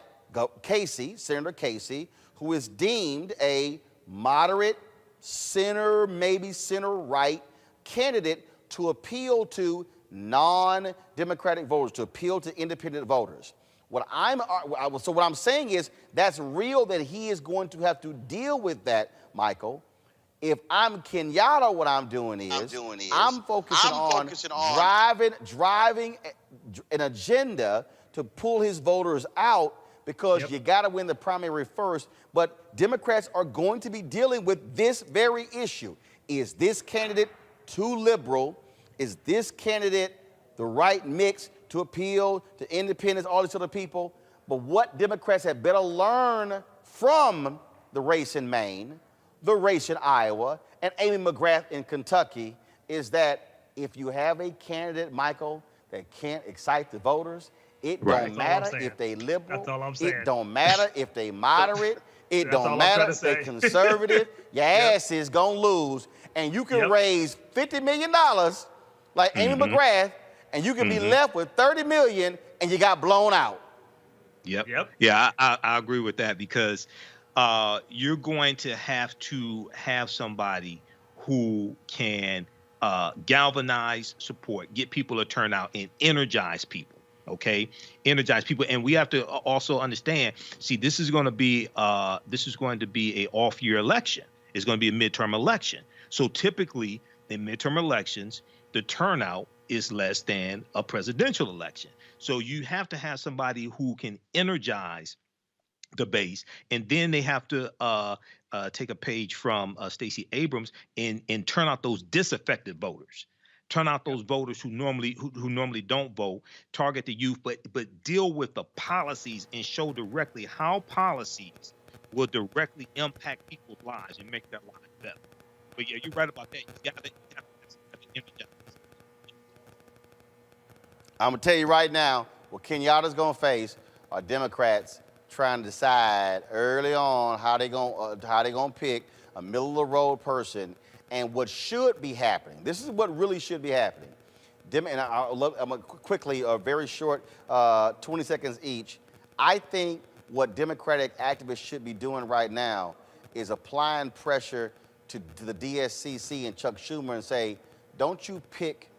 Senator Casey, who is deemed a moderate center, maybe center-right candidate to appeal to non-Democratic voters, to appeal to independent voters. What I'm saying is that's real, that he is going to have to deal with that, Michael. If I'm Kenyatta, what I'm doing is I'm focusing on driving an agenda to pull his voters out, because you got to win the primary first. But Democrats are going to be dealing with this very issue. Is this candidate too liberal? Is this candidate the right mix to appeal to independents, all these other people? But what Democrats have better learn from the race in Maine, the race in Iowa, and Amy McGrath in Kentucky is that if you have a candidate, Michael, that can't excite the voters, it don't matter if they liberal. That's all I'm saying. It don't matter if they moderate. It don't matter if they conservative. Your ass is gonna lose, and you can raise $50 million like Amy McGrath, and you can be left with $30 million, and you got blown out. Yep. Yeah, I agree with that, because you're going to have somebody who can galvanize support, get people to turn out, and energize people. Okay, energize people, and we have to also understand. See, this is going to be a off-year election. It's going to be a midterm election. So typically, in midterm elections, the turnout is less than a presidential election. So you have to have somebody who can energize the base, and then they have to take a page from Stacey Abrams and turn out those disaffected voters. Turn out those voters who normally don't vote, target the youth, but deal with the policies and show directly how policies will directly impact people's lives and make their lives better. But yeah, you're right about that. You got to energize. I'm gonna tell you right now, what Kenyatta's gonna face are Democrats trying to decide early on how they gonna pick a middle of the road person. And what should be happening, this is what really should be happening. And I'm gonna quickly, a very short, 20 seconds each. I think what Democratic activists should be doing right now is applying pressure to the DSCC and Chuck Schumer and say, don't you pick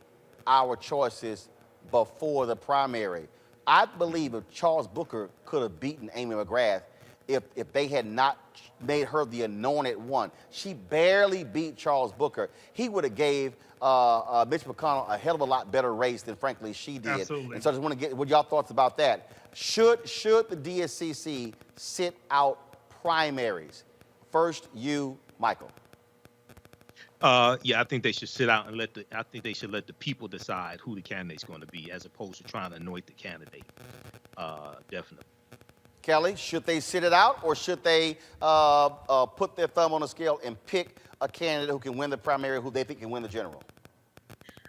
our choices before the primary. I believe if Charles Booker could have beaten Amy McGrath, if they had not made her the anointed one. She barely beat Charles Booker. He would have gave Mitch McConnell a hell of a lot better race than, frankly, she did. Absolutely. And so I just want to get what y'all thoughts about that. Should the DSCC sit out primaries? First, you, Michael. Yeah, I think they should sit out and let the people decide who the candidate's going to be, as opposed to trying to anoint the candidate. Definitely. Kelly, should they sit it out, or should they put their thumb on the scale and pick a candidate who can win the primary, who they think can win the general?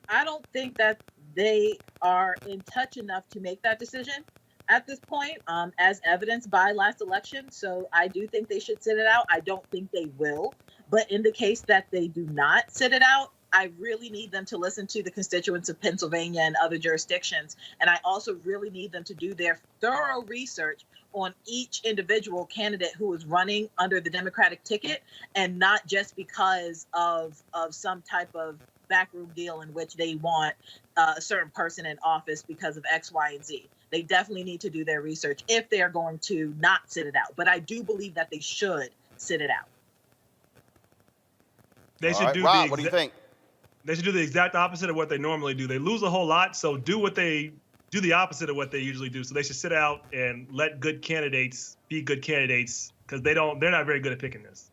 I don't think that they are in touch enough to make that decision at this point, as evidenced by last election. So I do think they should sit it out. I don't think they will. But in the case that they do not sit it out, I really need them to listen to the constituents of Pennsylvania and other jurisdictions. And I also really need them to do their thorough research on each individual candidate who is running under the Democratic ticket, and not just because of some type of backroom deal in which they want a certain person in office because of X, Y, and Z. They definitely need to do their research if they are going to not sit it out. But I do believe that they should sit it out. They should do Rob, what do you think? They should do the exact opposite of what they normally do. They lose a whole lot, so do the opposite of what they usually do. So they should sit out and let good candidates be good candidates, because they're not very good at picking this.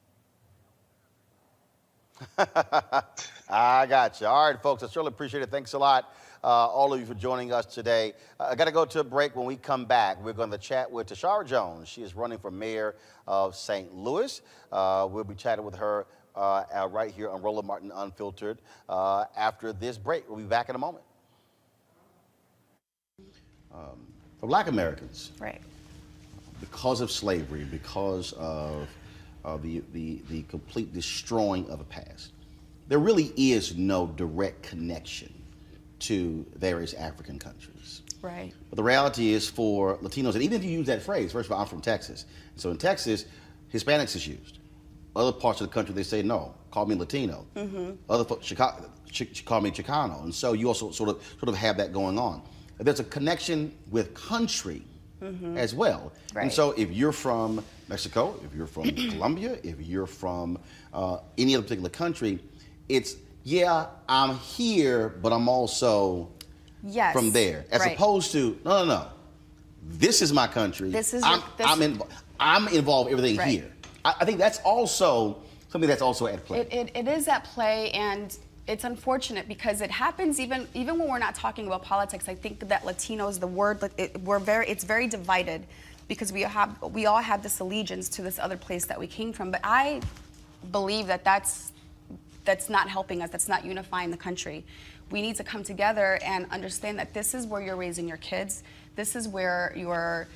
I got you. All right, folks, I surely appreciate it. Thanks a lot, all of you, for joining us today. I got to go to a break. When we come back, we're going to chat with Tishaura Jones. She is running for mayor of St. Louis. We'll be chatting with her right here on Roland Martin Unfiltered after this break. We'll be back in a moment. For Black Americans, right, because of slavery, because of the complete destroying of the past, there really is no direct connection to various African countries. Right. But the reality is, for Latinos, and even if you use that phrase, first of all, I'm from Texas. So in Texas, Hispanics is used. Other parts of the country, they say, no, call me Latino. Mm-hmm. Other folks, call me Chicano. And so you also sort of have that going on. There's a connection with country as well. Right. And so if you're from Mexico, if you're from Colombia, if you're from any other particular country, it's, yeah, I'm here, but I'm also from there. As opposed to, no. This is my country. I'm involved in everything here. I think that's also something that's also at play. It is at play, and it's unfortunate because it happens even when we're not talking about politics. I think that Latinos, the word, it's very divided because we all have this allegiance to this other place that we came from. But I believe that that's not helping us. That's not unifying the country. We need to come together and understand that this is where you're raising your kids. This is where you're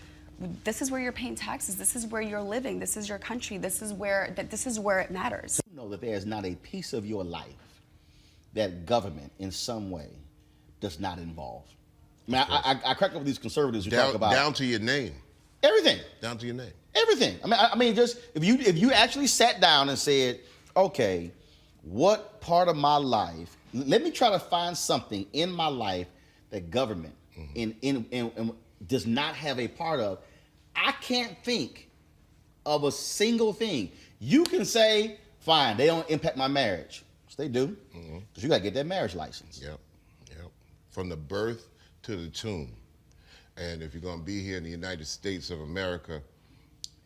paying taxes. This is where you're living. This is your country. This is where it matters. You know that there is not a piece of your life that government in some way does not involve. I mean, I crack up with these conservatives who talk about down to your name. Everything. Down to your name. Everything. I mean, just if you actually sat down and said, okay, what part of my life? Let me try to find something in my life that government in does not have a part of. I can't think of a single thing. You can say, fine, they don't impact my marriage. Yes, they do. Because you got to get that marriage license. Yep. From the birth to the tomb. And if you're going to be here in the United States of America,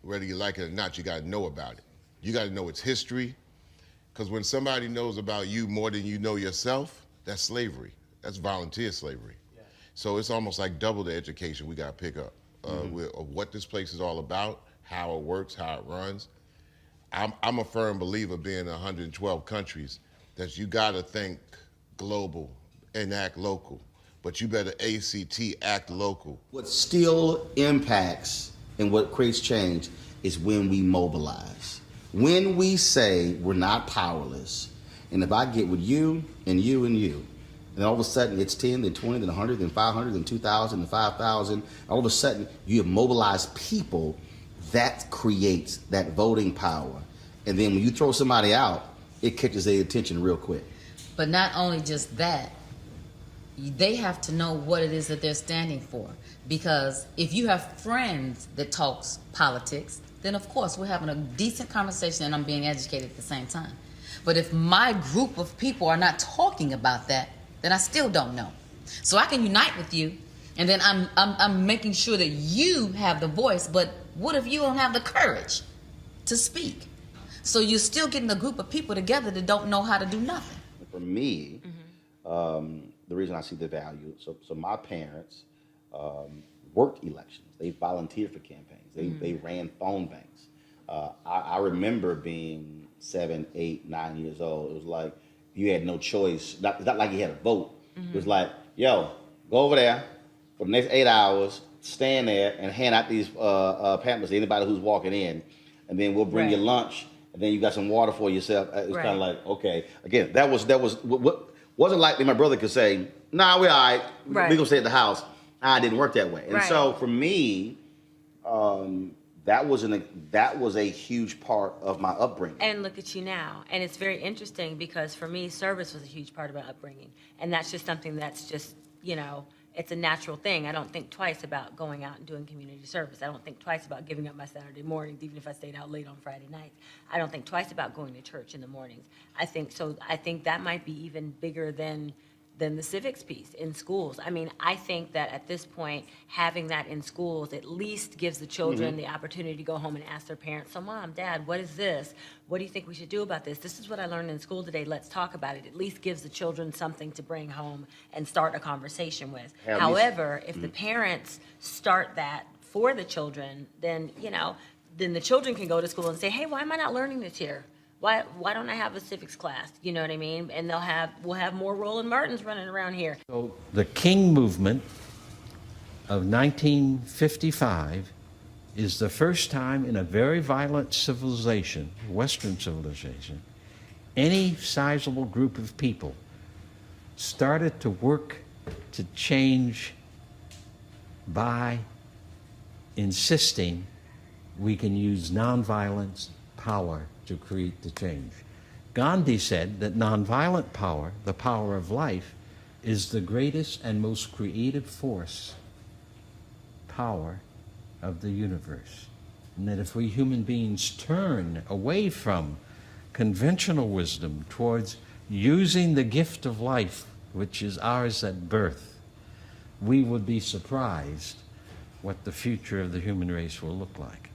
whether you like it or not, you got to know about it. You got to know its history. Because when somebody knows about you more than you know yourself, that's slavery. That's volunteer slavery. Yeah. So it's almost like double the education we got to pick up of what this place is all about, how it works, how it runs. I'm a firm believer, being in 112 countries, that you got to think global and act local. But you better act local. What still impacts and what creates change is when we mobilize. When we say we're not powerless, and if I get with you and you and you, and all of a sudden it's 10, then 20, then 100, then 500, then 2,000, then 5,000, all of a sudden you have mobilized people, that creates that voting power. And then when you throw somebody out, it catches their attention real quick. But not only just that, they have to know what it is that they're standing for. Because if you have friends that talks politics, then of course we're having a decent conversation and I'm being educated at the same time. But if my group of people are not talking about that, then I still don't know. So I can unite with you, and then I'm making sure that you have the voice, but what if you don't have the courage to speak? So you're still getting a group of people together that don't know how to do nothing. For me, the reason I see the value, so my parents worked elections. They volunteered for campaigns. They ran phone banks. I remember being 7, 8, 9 years old. It was like you had no choice. It's not like you had a vote. It was like, yo, go over there for the next 8 hours, stand there and hand out these pamphlets to anybody who's walking in, and then we'll bring you lunch, and then you got some water for yourself. It's kind of like, okay. Again, that was what wasn't like my brother could say, nah, we're all right. We're going to stay at the house. I didn't work that way. And so for me, that was a huge part of my upbringing. And look at you now. And it's very interesting because for me, service was a huge part of my upbringing. And that's just something that's just, it's a natural thing. I don't think twice about going out and doing community service. I don't think twice about giving up my Saturday mornings, even if I stayed out late on Friday nights. I don't think twice about going to church in the mornings. I think that might be even bigger than the civics piece in schools. I mean, I think that at this point, having that in schools at least gives the children the opportunity to go home and ask their parents, so Mom, Dad, what is this? What do you think we should do about this? This is what I learned in school today. Let's talk about it. At least gives the children something to bring home and start a conversation with. However, if the parents start that for the children, then, then the children can go to school and say, hey, why am I not learning this here? Why don't I have a civics class? You know what I mean? And we'll have more Roland Martins running around here. So the King movement of 1955 is the first time in a very violent civilization, Western civilization, any sizable group of people started to work to change by insisting we can use nonviolence, power, to create the change. Gandhi said that nonviolent power, the power of life, is the greatest and most creative power of the universe. And that if we human beings turn away from conventional wisdom towards using the gift of life, which is ours at birth, we would be surprised what the future of the human race will look like.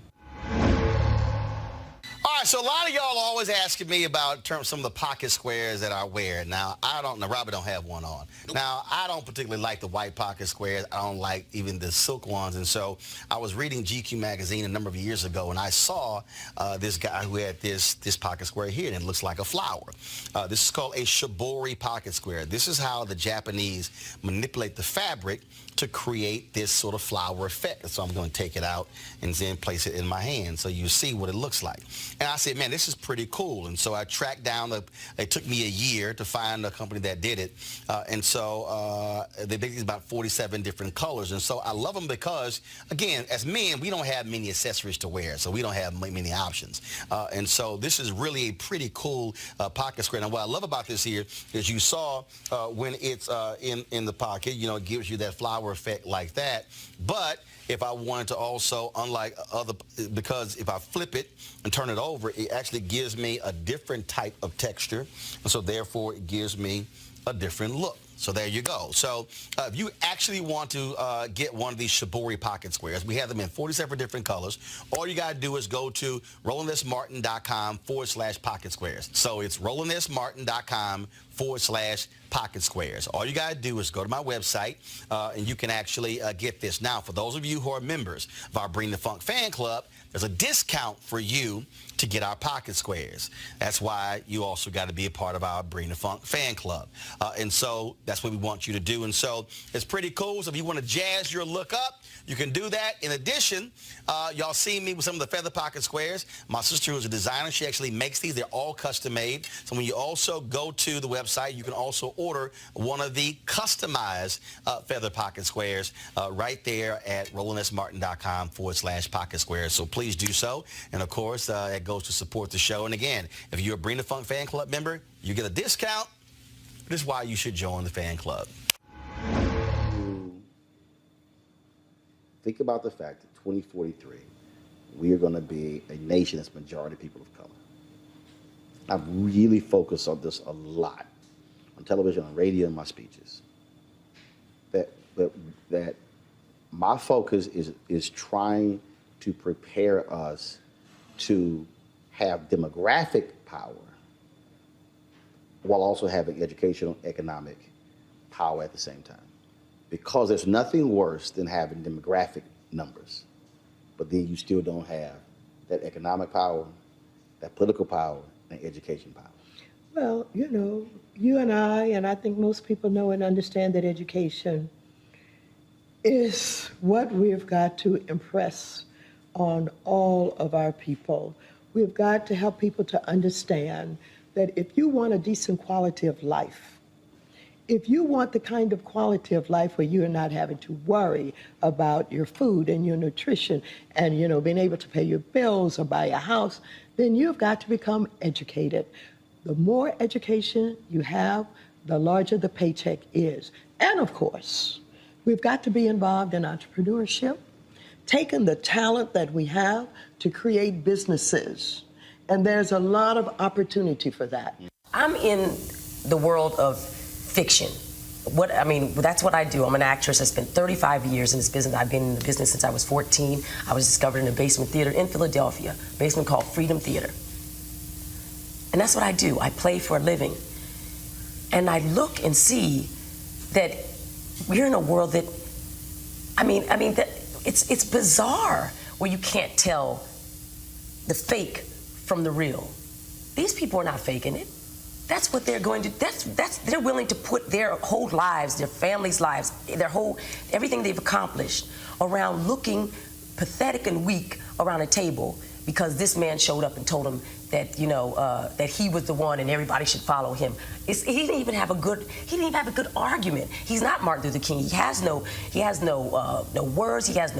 All right, so a lot of y'all are always asking me about some of the pocket squares that I wear. Now, Robert don't have one on. Now, I don't particularly like the white pocket squares. I don't like even the silk ones. And so I was reading GQ magazine a number of years ago, and I saw this guy who had this pocket square here, and it looks like a flower. This is called a shibori pocket square. This is how the Japanese manipulate the fabric to create this sort of flower effect. So I'm going to take it out and then place it in my hand so you see what it looks like. And I said, man, this is pretty cool. And so I tracked down, it took me a year to find a company that did it. And so they make these about 47 different colors. And so I love them because, again, as men, we don't have many accessories to wear, so we don't have many options. And so this is really a pretty cool pocket square. Now, what I love about this here is you saw when it's in the pocket, you know, it gives you that flower effect like that. But if I wanted to also, unlike other, because if I flip it and turn it over, it actually gives me a different type of texture. And so therefore it gives me a different look. So there you go. So if you actually want to get one of these shibori pocket squares, we have them in 47 different colors. All you got to do is go to RolandSMartin.com/pocket squares. So it's RolandSMartin.com/pocket squares. All you got to do is go to my website and you can actually get this. Now, for those of you who are members of our Bring the Funk fan club, there's a discount for you to get our pocket squares. That's why you also got to be a part of our Bring the Funk fan club. And so that's what we want you to do. And so it's pretty cool. So if you want to jazz your look up, you can do that. In addition, y'all see me with some of the feather pocket squares. My sister, who's a designer, she actually makes these. They're all custom made. So when you also go to the website, you can also order one of the customized feather pocket squares right there at RolandSMartin.com/pocket squares. So please do so. And of course, it goes to support the show. And again, if you're a Bring the Funk fan club member, you get a discount. This is why you should join the fan club. Think about the fact that 2043, we are going to be a nation that's majority people of color. I've really focused on this a lot, on television, on radio, and my speeches. That my focus is trying to prepare us to have demographic power while also having educational, economic power at the same time. Because there's nothing worse than having demographic numbers, but then you still don't have that economic power, that political power, and education power. Well, you know, you and I think most people know and understand that education is what we've got to impress on all of our people. We've got to help people to understand that if you want a decent quality of life, if you want the kind of quality of life where you're not having to worry about your food and your nutrition and, you know, being able to pay your bills or buy a house, then you've got to become educated. The more education you have, the larger the paycheck is. And of course, we've got to be involved in entrepreneurship, taking the talent that we have to create businesses. And there's a lot of opportunity for that. I'm in the world of fiction. That's what I do. I'm an actress. I spent 35 years in this business. I've been in the business since I was 14. I was discovered in a basement theater in Philadelphia, a basement called Freedom Theater. And that's what I do. I play for a living. And I look and see that we're in a world that, it's bizarre where you can't tell the fake from the real. These people are not faking it. That's what they're going to, they're willing to put their whole lives, their families' lives, everything they've accomplished around looking pathetic and weak around a table because this man showed up and told them that, that he was the one and everybody should follow him. He didn't even have a good argument. He's not Martin Luther King. He has no words, he has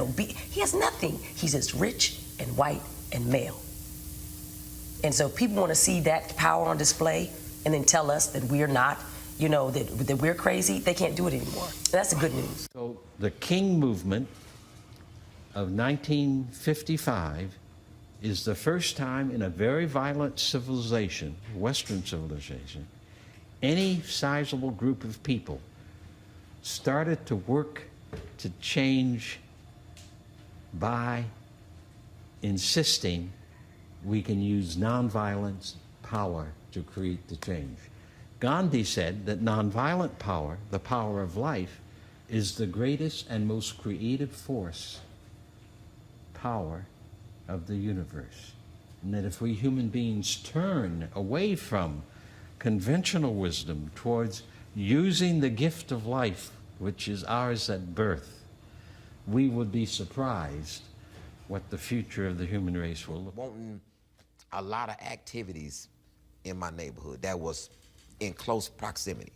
nothing. He's just rich and white and male. And so people want to see that power on display and then tell us that we're not, that we're crazy. They can't do it anymore. That's the good news. So the King movement of 1955 is the first time in a very violent civilization, Western civilization, any sizable group of people started to work to change by insisting we can use nonviolence power to create the change. Gandhi said that nonviolent power, the power of life, is the greatest and most creative force, power of the universe. And that if we human beings turn away from conventional wisdom towards using the gift of life, which is ours at birth, we would be surprised what the future of the human race will look like. Wanting a lot of activities in my neighborhood that was in close proximity.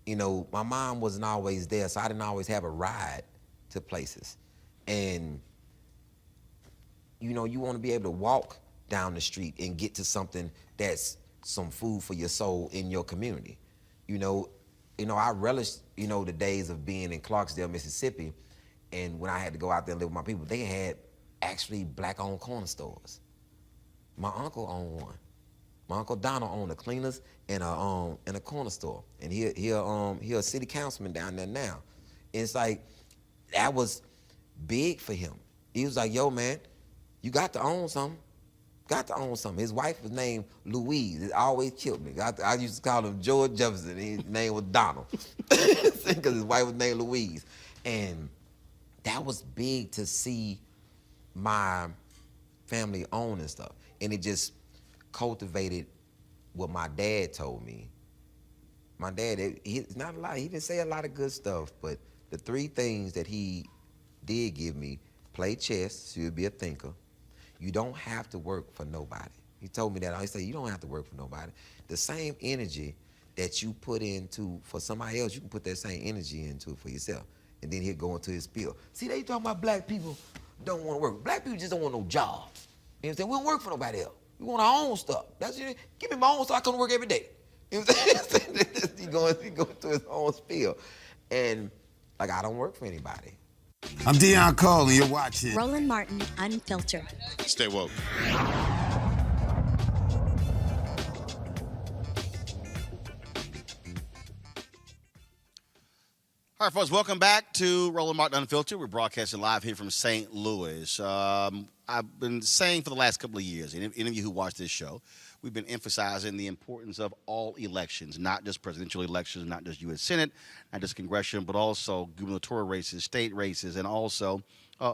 You know, my mom wasn't always there, so I didn't always have a ride to places. And, you know, you want to be able to walk down the street and get to something that's some food for your soul in your community. You know, I relished, the days of being in Clarksdale, Mississippi, and when I had to go out there and live with my people, they had actually black-owned corner stores. My uncle owned one. My Uncle Donald owned a cleaners and a corner store, and he a city councilman down there now. And it's like, that was big for him. He was like, yo, man, you got to own something. Got to own something. His wife was named Louise. It always killed me. I used to call him George Jefferson. His name was Donald, because his wife was named Louise. And that was big to see my family own and stuff. And it just cultivated what my dad told me. My dad, he's not a lot, he didn't say a lot of good stuff, but the three things that he did give me: play chess, so you'll be a thinker. You don't have to work for nobody. He told me that. I say, you don't have to work for nobody. The same energy that you put into for somebody else, you can put that same energy into for yourself. And then he'll go into his spiel. See, they talking about black people don't want to work. Black people just don't want no job. You know what I'm saying? We don't work for nobody else. We want our own stuff. That's it. Give me my own stuff. I come to work every day. You know what I'm saying? he going through his own spiel. And, like, I don't work for anybody. I'm Deion Cole, and you're watching Roland Martin Unfiltered. Stay woke. All right, folks, welcome back to Roland Martin Unfiltered. We're broadcasting live here from St. Louis. I've been saying for the last couple of years, any of you who watch this show, we've been emphasizing the importance of all elections, not just presidential elections, not just U.S. Senate, not just congressional, but also gubernatorial races, state races, and also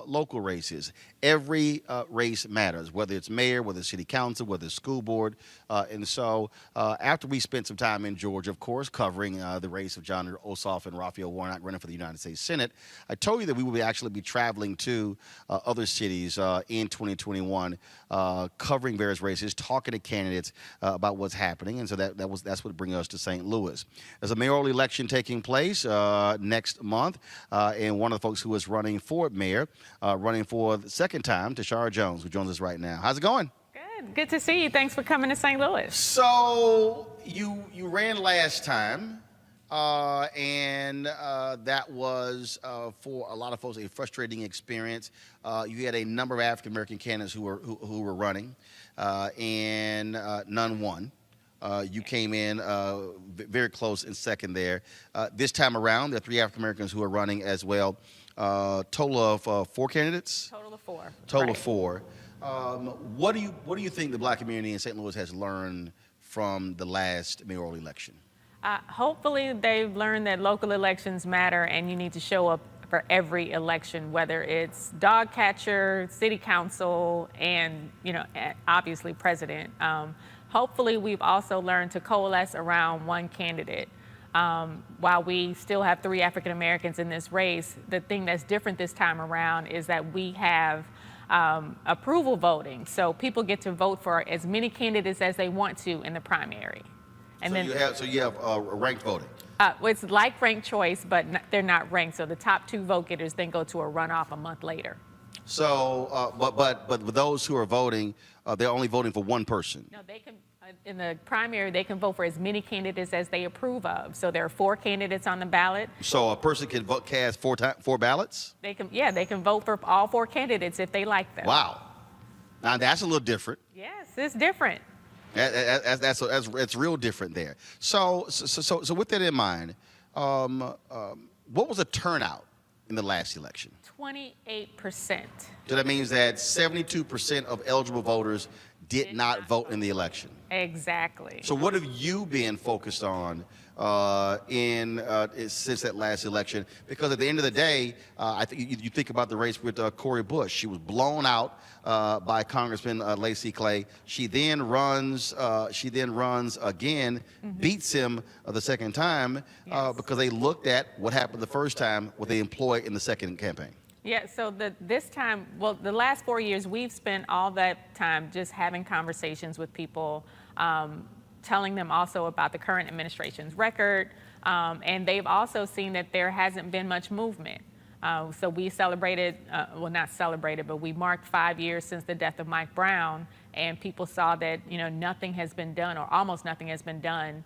local races. Every race matters, whether it's mayor, whether it's city council, whether it's school board. And so after we spent some time in Georgia, of course, covering the race of John Ossoff and Raphael Warnock running for the United States Senate, I told you that we will actually be traveling to other cities in 2021, covering various races, talking to candidates about what's happening. And so that's what brings us to St. Louis. There's a mayoral election taking place next month, and one of the folks who is running for mayor, running for the second time, Tishaura Jones, who joins us right now. How's it going? Good to see you. Thanks for coming to St. Louis. So you ran last time, and that was for a lot of folks a frustrating experience. You had a number of African American candidates who were running, and none won. You came in very close in second there. This time around, there are 3 African Americans who are running as well. Total of 4 candidates. Total of 4. Total of 4. What do you think the black community in St. Louis has learned from the last mayoral election? Hopefully they've learned that local elections matter and you need to show up for every election, whether it's dog catcher, city council, and obviously president. Hopefully we've also learned to coalesce around one candidate. While we still have 3 African Americans in this race, the thing that's different this time around is that we have approval voting. So people get to vote for as many candidates as they want to in the primary. And so you have ranked voting. It's like ranked choice, but they're not ranked. So the top 2 vote getters then go to a runoff a month later. So, but with those who are voting, they're only voting for one person. No, they can. In the primary, they can vote for as many candidates as they approve of. So there are 4 candidates on the ballot. So a person can cast 4 ballots? They can vote for all 4 candidates if they like them. Wow. Now that's a little different. Yes, it's different. That's real different there. So with that in mind, what was the turnout in the last election? 28%. So that means that 72% of eligible voters did not vote in the election. Exactly. So what have you been focused on since that last election? Because at the end of the day, I think you think about the race with Cori Bush. She was blown out by Congressman Lacey Clay. She then runs again, beats him the second time because they looked at what happened the first time, what they employed in the second campaign. Yeah, so this time, well, the last 4 years, we've spent all that time just having conversations with people, telling them also about the current administration's record, and they've also seen that there hasn't been much movement. So we celebrated, well, not celebrated, but we marked 5 years since the death of Mike Brown, and people saw that, you know, nothing has been done, or almost nothing has been done,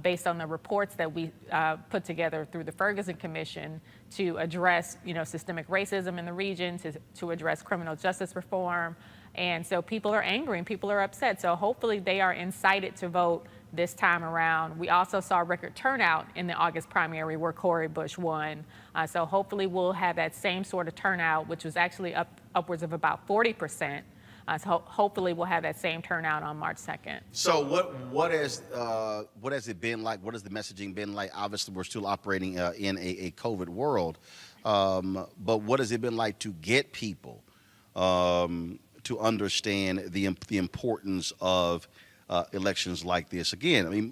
based on the reports that we put together through the Ferguson Commission to address, you know, systemic racism in the region, to address criminal justice reform. And so people are angry and people are upset. So hopefully they are incited to vote this time around. We also saw record turnout in the August primary where Cori Bush won. So hopefully we'll have that same sort of turnout, which was actually upwards of about 40%. So hopefully we'll have that same turnout on March 2nd. So what has it been like? What has the messaging been like? Obviously, we're still operating in a COVID world, but what has it been like to get people to understand the importance of elections like this? Again, I mean,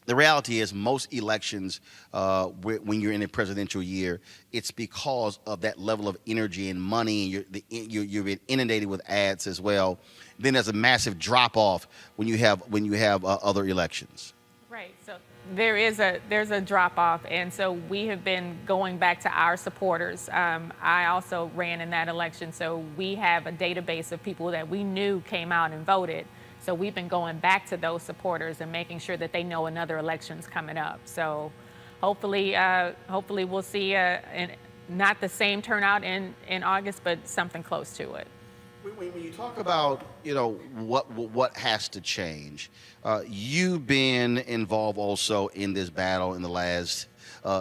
the reality is most elections, when you're in a presidential year, it's because of that level of energy and money, and you're being inundated with ads as well. Then there's a massive drop off when you have other elections. Right. So there's a drop off, and so we have been going back to our supporters. I also ran in that election, so we have a database of people that we knew came out and voted. So we've been going back to those supporters and making sure that they know another election's coming up. So hopefully we'll see not the same turnout in August, but something close to it. When you talk about, you know, what has to change, you've been involved also in this battle in the last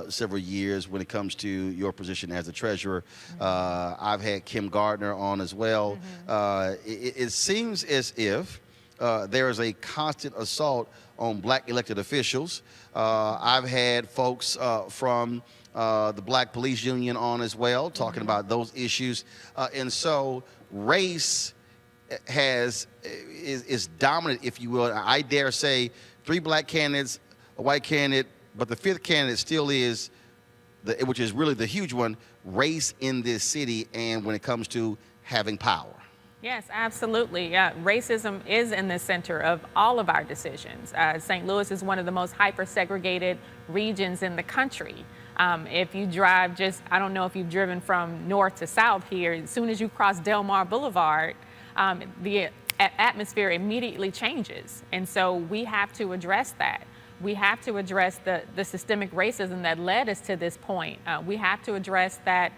several years when it comes to your position as the treasurer. I've had Kim Gardner on as well. It seems as if there is a constant assault on black elected officials. I've had folks from the Black Police Union on as well, talking about those issues. And so race is dominant, if you will. I dare say 3 black candidates, a white candidate, but the 5th candidate still is, which is really the huge one, race in this city and when it comes to having power. Yes, absolutely. Racism is in the center of all of our decisions. St. Louis is one of the most hyper-segregated regions in the country. If you drive I don't know if you've driven from north to south here, as soon as you cross Del Mar Boulevard, the atmosphere immediately changes. And so we have to address that. We have to address the systemic racism that led us to this point. We have to address that.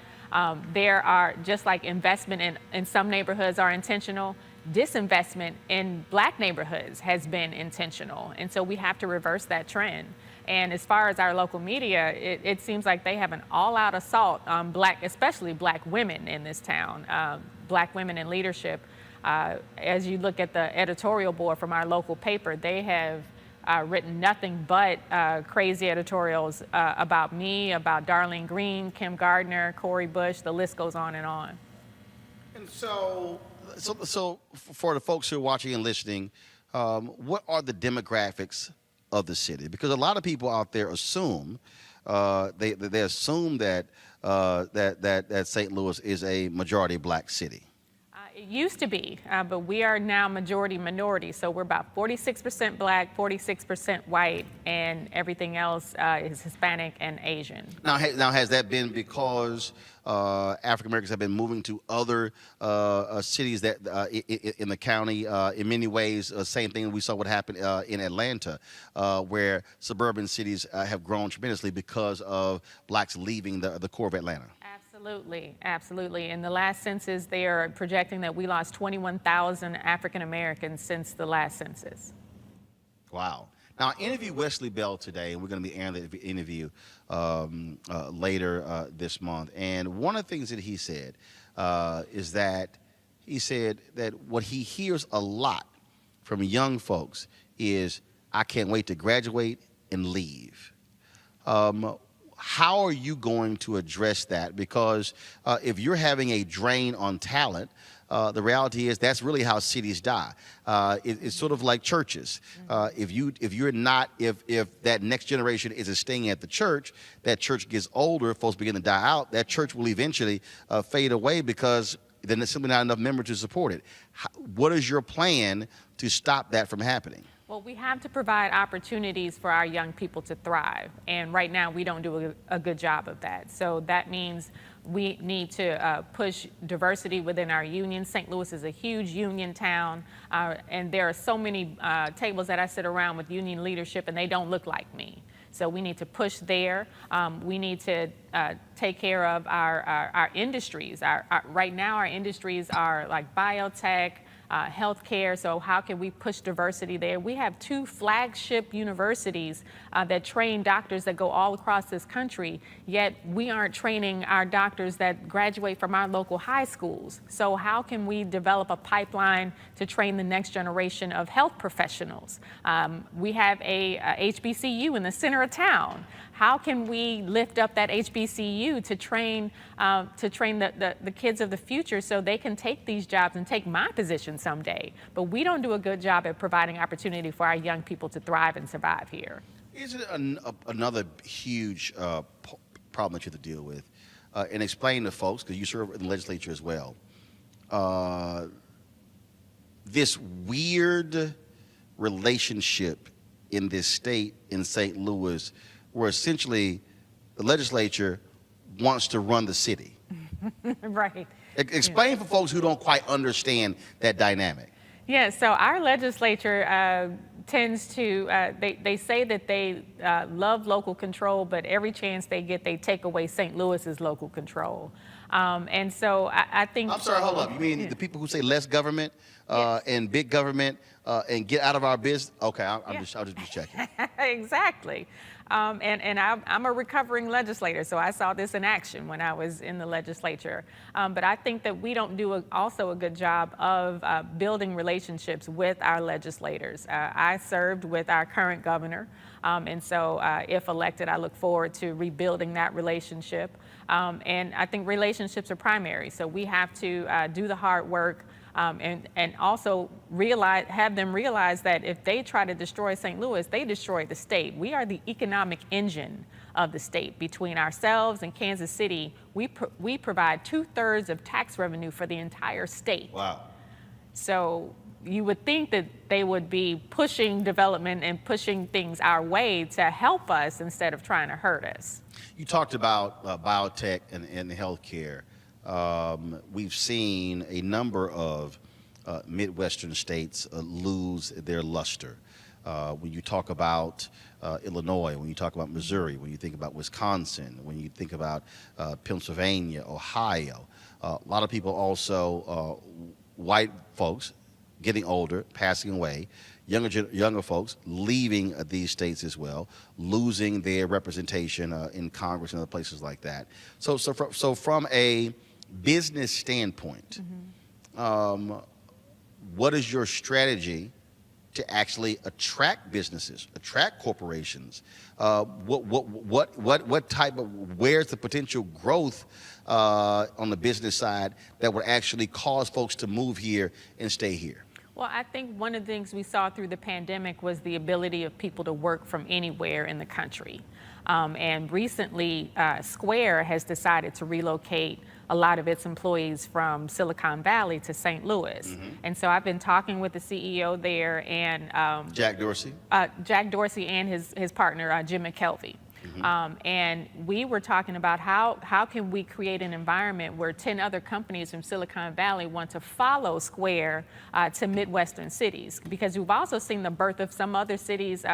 There are, just like investment in some neighborhoods are intentional, disinvestment in black neighborhoods has been intentional. And so we have to reverse that trend. And as far as our local media, it seems like they have an all-out assault on especially black women in this town, black women in leadership. As you look at the editorial board from our local paper, they have written nothing but crazy editorials about me, about Darlene Green, Kim Gardner, Cori Bush, the list goes on and on. And so for the folks who are watching and listening, what are the demographics of the city? Because a lot of people out there assume, they assume that St. Louis is a majority black city. It used to be, but we are now majority minority. So we're about 46% black, 46% white, and everything else is Hispanic and Asian. Now has that been because African Americans have been moving to other cities that in the county? In many ways, same thing we saw what happened in Atlanta, where suburban cities have grown tremendously because of blacks leaving the core of Atlanta. Absolutely. Absolutely, absolutely. In the last census, they are projecting that we lost 21,000 African Americans since the last census. Wow. Now, I interviewed Wesley Bell today, and we're going to be airing the interview later this month. And one of the things that he said is that he said that what he hears a lot from young folks is, I can't wait to graduate and leave. How are you going to address that? Because if you're having a drain on talent, the reality is that's really how cities die. It's sort of like churches. If that next generation isn't staying at the church, that church gets older, folks begin to die out, that church will eventually fade away because then there's simply not enough members to support it. What is your plan to stop that from happening? Well, we have to provide opportunities for our young people to thrive. And right now, we don't do a good job of that. So that means we need to push diversity within our union. St. Louis is a huge union town. And there are so many tables that I sit around with union leadership, and they don't look like me. So we need to push there. We need to take care of our industries. Right now, our industries are like biotech, healthcare. So how can we push diversity there? We have 2 flagship universities that train doctors that go all across this country, yet we aren't training our doctors that graduate from our local high schools. So how can we develop a pipeline to train the next generation of health professionals? We have a HBCU in the center of town. How can we lift up that HBCU to train the kids of the future so they can take these jobs and take my position someday? But we don't do a good job at providing opportunity for our young people to thrive and survive here. Is it another huge problem that you have to deal with? And explain to folks, because you serve in the legislature as well, this weird relationship in this state in St. Louis where essentially the legislature wants to run the city. Right. Explain for folks who don't quite understand that dynamic. Yeah, so our legislature tends to, they say that they love local control, but every chance they get, they take away St. Louis's local control. And so I think— I'm sorry, hold up. You mean the people who say less government and big government and get out of our business? Okay, I'll just be checking. Exactly. And I'm a recovering legislator, so I saw this in action when I was in the legislature. But I think that we don't do also a good job of building relationships with our legislators. I served with our current governor, and so if elected, I look forward to rebuilding that relationship. And I think relationships are primary, so we have to do the hard work. And also have them realize that if they try to destroy St. Louis, they destroy the state. We are the economic engine of the state. Between ourselves and Kansas City, we provide 2/3 of tax revenue for the entire state. Wow. So you would think that they would be pushing development and pushing things our way to help us instead of trying to hurt us. You talked about biotech and healthcare. We've seen a number of Midwestern states lose their luster. When you talk about Illinois, when you talk about Missouri, when you think about Wisconsin, when you think about Pennsylvania, Ohio, a lot of people also, white folks getting older, passing away, younger folks leaving these states as well, losing their representation in Congress and other places like that. So from a business standpoint, what is your strategy to actually attract businesses, attract corporations? What type of, where's the potential growth on the business side that would actually cause folks to move here and stay here? Well, I think one of the things we saw through the pandemic was the ability of people to work from anywhere in the country. And recently, Square has decided to relocate a lot of its employees from Silicon Valley to St. Louis. And so I've been talking with the CEO there and Jack Dorsey? Jack Dorsey and his partner, Jim McKelvey. And we were talking about how can we create an environment where 10 other companies from Silicon Valley want to follow Square to Midwestern cities, because we've also seen the birth of some other cities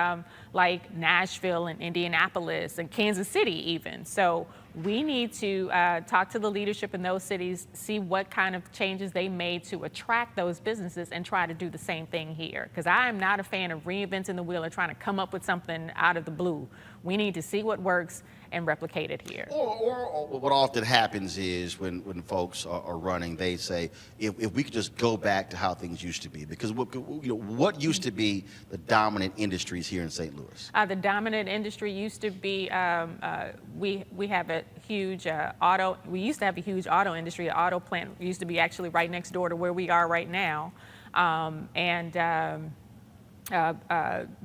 like Nashville and Indianapolis and Kansas City even. So we need to talk to the leadership in those cities, see what kind of changes they made to attract those businesses and try to do the same thing here. Because I am not a fan of reinventing the wheel or trying to come up with something out of the blue. We need to see what works and replicate it here. Or what often happens is when folks are running, they say, if we could just go back to how things used to be. Because what used to be the dominant industries here in St. Louis? The dominant industry used to be, we have a huge we used to have a huge auto industry. An auto plant used to be actually right next door to where we are right now.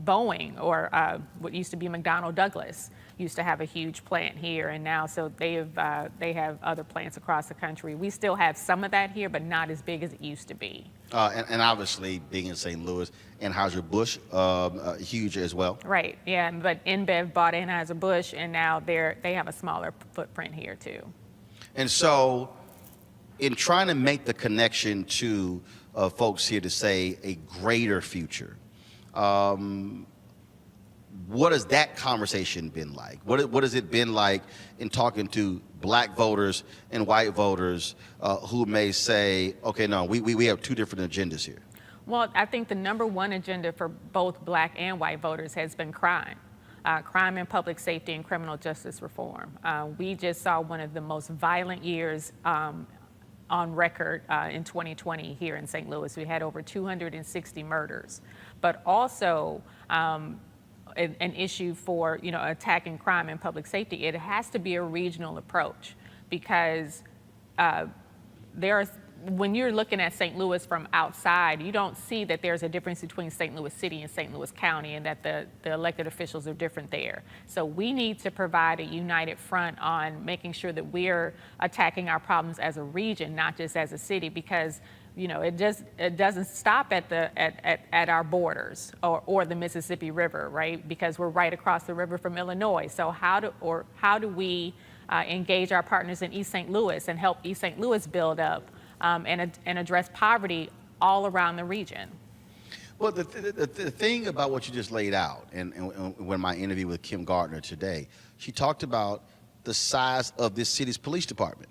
Boeing, or what used to be McDonnell Douglas, used to have a huge plant here, and now so they have other plants across the country. We still have some of that here, but not as big as it used to be. And obviously, being in St. Louis, Anheuser-Busch, huge as well. Right, yeah, but InBev bought Anheuser-Busch, and now they have a smaller footprint here too. And so, in trying to make the connection to folks here to say a greater future, what has that conversation been like? What has it been like in talking to black voters and white voters who may say, okay, no, we have two different agendas here? Well, I think the number one agenda for both black and white voters has been crime. Crime and public safety and criminal justice reform. We just saw one of the most violent years on record in 2020 here in St. Louis. We had over 260 murders, but also an issue for attacking crime and public safety. It has to be a regional approach, because when you're looking at St. Louis from outside, you don't see that there's a difference between St. Louis City and St. Louis County, and that the elected officials are different there. So we need to provide a united front on making sure that we're attacking our problems as a region, not just as a city, because it doesn't stop at our borders or the Mississippi River, right? Because we're right across the river from Illinois. So how do we engage our partners in East St. Louis and help East St. Louis build up and address poverty all around the region? Well, the thing about what you just laid out, and when my interview with Kim Gardner today, she talked about the size of this city's police department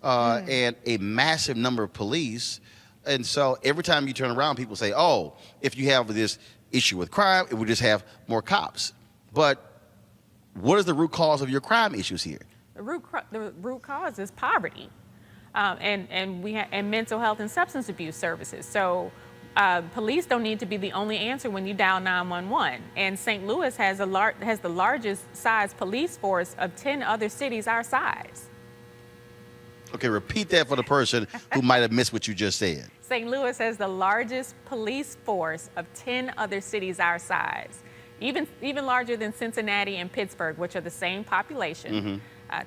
and a massive number of police. And so every time you turn around, people say, oh, if you have this issue with crime, it would just have more cops. But what is the root cause of your crime issues here? The root cause is poverty. And mental health and substance abuse services. So police don't need to be the only answer when you dial 911. And St. Louis has the largest size police force of 10 other cities our size. Okay, repeat that for the person who might have missed what you just said. St. Louis has the largest police force of 10 other cities our size, even larger than Cincinnati and Pittsburgh, which are the same population.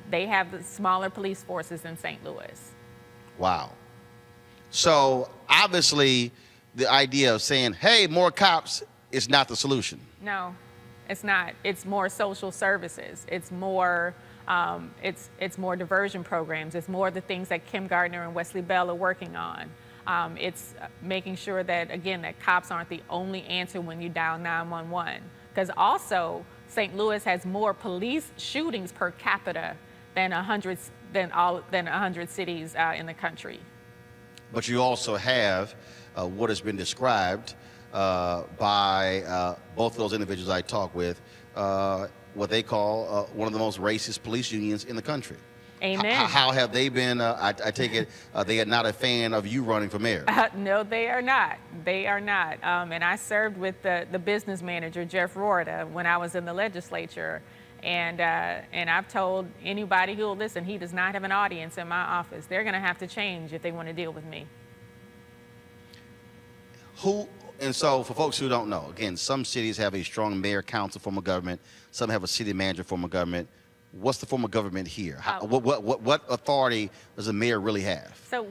They have the smaller police forces than St. Louis. Wow. So obviously the idea of saying, hey, more cops is not the solution. No, it's not. It's more social services. It's more it's more diversion programs. It's more the things that Kim Gardner and Wesley Bell are working on. It's making sure that, again, that cops aren't the only answer when you dial 911. Because also, St. Louis has more police shootings per capita than 100 cities in the country. But you also have what has been described by both of those individuals I talk with, what they call one of the most racist police unions in the country. Amen. How have they been? I take it they are not a fan of you running for mayor. No, they are not. They are not. And I served with the business manager, Jeff Rorda, when I was in the legislature. And I've told anybody who will listen, he does not have an audience in my office. They're going to have to change if they want to deal with me. And so for folks who don't know, again, some cities have a strong mayor, council form of government. Some have a city manager form of government. What's the form of government here? What authority does a mayor really have? So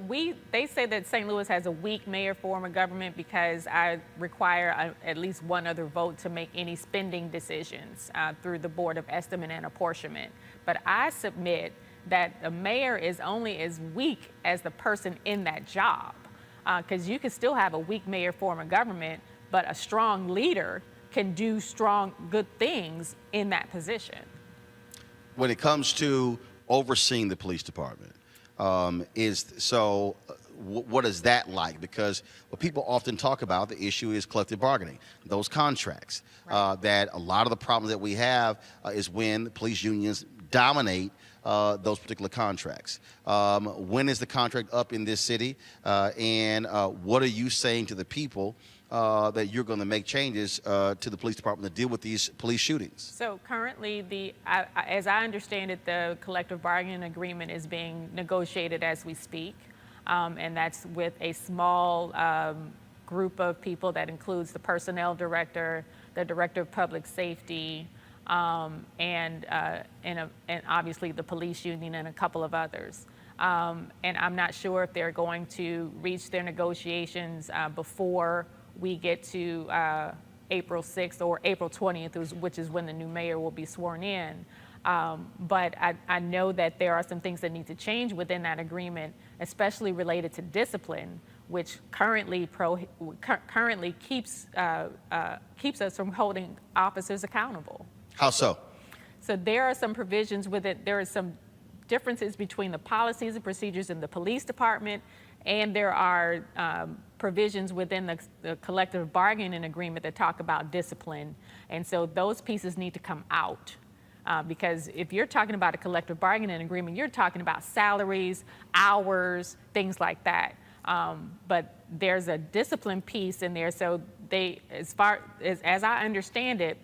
they say that St. Louis has a weak mayor form of government because I require at least one other vote to make any spending decisions through the Board of Estimate and Apportionment. But I submit that a mayor is only as weak as the person in that job, because you can still have a weak mayor form of government, but a strong leader can do good things in that position. When it comes to overseeing the police department. What is that like? Because what people often talk about, the issue is collective bargaining, those contracts. That a lot of the problems that we have is when the police unions dominate those particular contracts. When is the contract up in this city? And what are you saying to the people that you're going to make changes to the police department to deal with these police shootings? So currently, as I understand it, the collective bargaining agreement is being negotiated as we speak. And that's with a small group of people that includes the personnel director, the director of public safety, and obviously the police union and a couple of others. And I'm not sure if they're going to reach their negotiations before we get to April 6th or April 20th, which is when the new mayor will be sworn in. But I know that there are some things that need to change within that agreement, especially related to discipline, which currently keeps us from holding officers accountable. How so? So there are some provisions with it. There are some differences between the policies and procedures in the police department, and there are provisions within the collective bargaining agreement that talk about discipline. And so those pieces need to come out. Because if you're talking about a collective bargaining agreement, you're talking about salaries, hours, things like that. But there's a discipline piece in there. So they, as I understand it,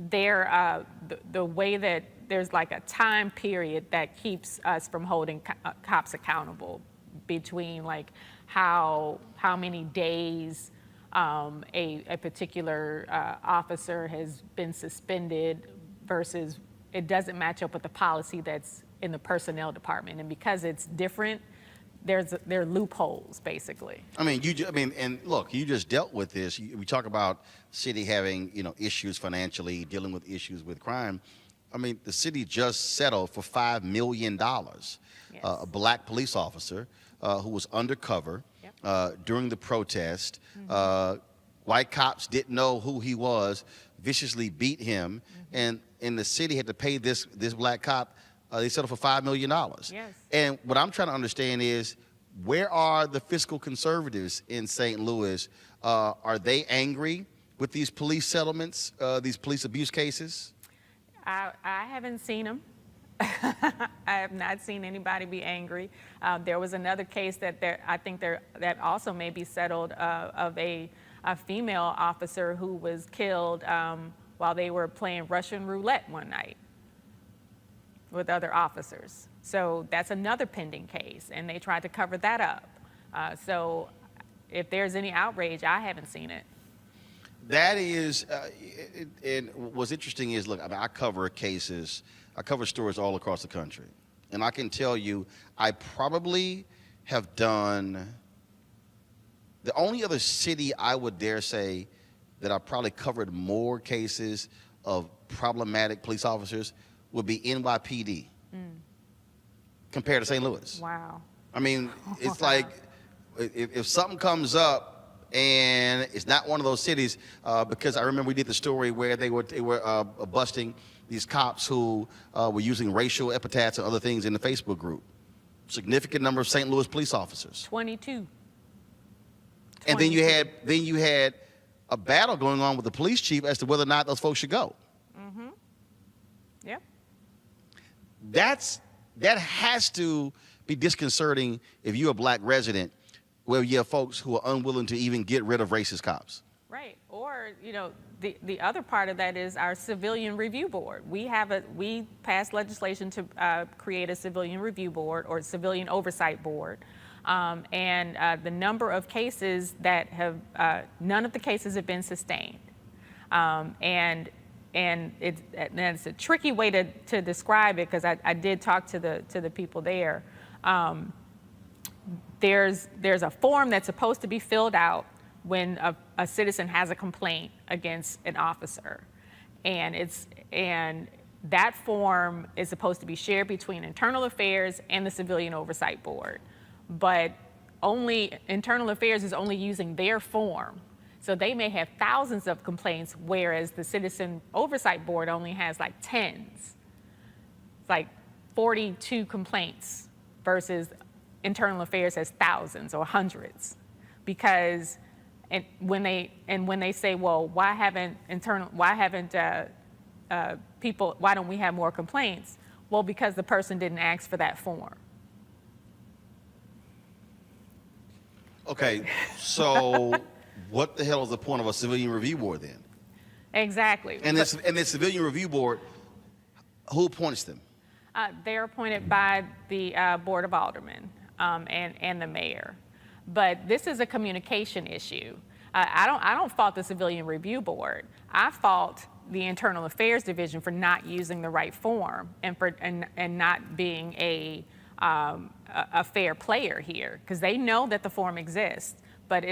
the way that there's like a time period that keeps us from holding cops accountable between like how many days a particular officer has been suspended versus it doesn't match up with the policy that's in the personnel department. And because it's different, there are loopholes, basically. I mean, and look, you just dealt with this. We talk about city having, issues financially, dealing with issues with crime. I mean, the city just settled for $5 million a black police officer who was undercover during the protest. White cops didn't know who he was, viciously beat him, and the city had to pay this black cop. They settled for $5 million. Yes. And what I'm trying to understand is, where are the fiscal conservatives in St. Louis? Are they angry with these police settlements, these police abuse cases? I haven't seen them. I have not seen anybody be angry. There was another case that that also may be settled of a female officer who was killed while they were playing Russian roulette one night with other officers. So that's another pending case, and they tried to cover that up. So if there's any outrage, I haven't seen it. That is, and what's interesting is, look, I cover cases, I cover stories all across the country. And I can tell you, I probably have done, the only other city I would dare say that I probably covered more cases of problematic police officers would be NYPD compared to St. Louis. Wow. I mean, it's like, if something comes up, and it's not one of those cities, because I remember we did the story where they were busting these cops who were using racial epithets and other things in the Facebook group. Significant number of St. Louis police officers. 22. And then you had a battle going on with the police chief as to whether or not those folks should go. Mm-hmm. Yep. That has to be disconcerting if you're a black resident, where you have folks who are unwilling to even get rid of racist cops. Right. Or, the other part of that is our civilian review board. We passed legislation to create a civilian review board or civilian oversight board. And the number of cases that have, none of the cases have been sustained. And it's a tricky way to describe it, because I did talk to the people there. There's a form that's supposed to be filled out when a citizen has a complaint against an officer, and that form is supposed to be shared between Internal Affairs and the Civilian Oversight Board, but only Internal Affairs is only using their form, so they may have thousands of complaints, whereas the Citizen Oversight Board only has like tens. It's like 42 complaints versus internal affairs has thousands or hundreds, because when they say, well, why don't we have more complaints? Well, because the person didn't ask for that form. Okay, so what the hell is the point of a civilian review board then? Exactly. And this civilian review board, who appoints them? They're appointed by the Board of Aldermen and the mayor. But this is a communication issue. I don't fault the Civilian Review Board. I fault the Internal Affairs Division for not using the right form and not being a fair player here, because they know that the form exists, but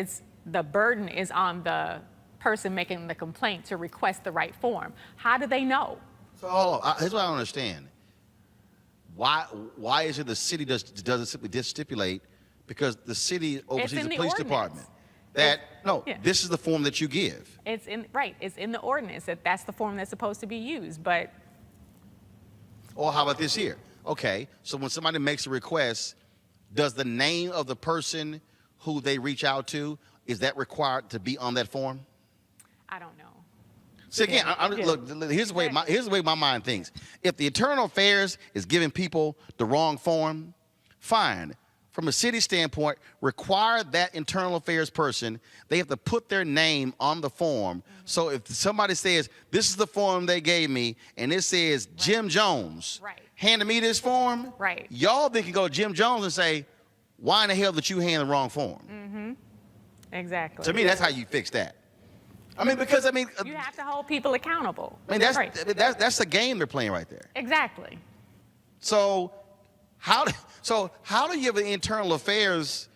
the burden is on the person making the complaint to request the right form. How do they know? So here's what I don't understand. Why is it the city doesn't simply stipulate, because the city oversees the police department, that this is the form that you give? It's in the ordinance that's the form that's supposed to be used, but. Or how about this here? Okay, so when somebody makes a request, does the name of the person who they reach out to, is that required to be on that form? I don't know. See, again, look, here's the way my mind thinks. If the Internal Affairs is giving people the wrong form, fine. From a city standpoint, require that Internal Affairs person, they have to put their name on the form. So if somebody says, this is the form they gave me, and it says Jim Jones, handed me this form, y'all then can go to Jim Jones and say, why in the hell did you hand the wrong form? Mm-hmm. Exactly. To me, that's how you fix that. I mean, because you have to hold people accountable. I mean, that's the game they're playing right there. Exactly. So how do you have an Internal Affairs,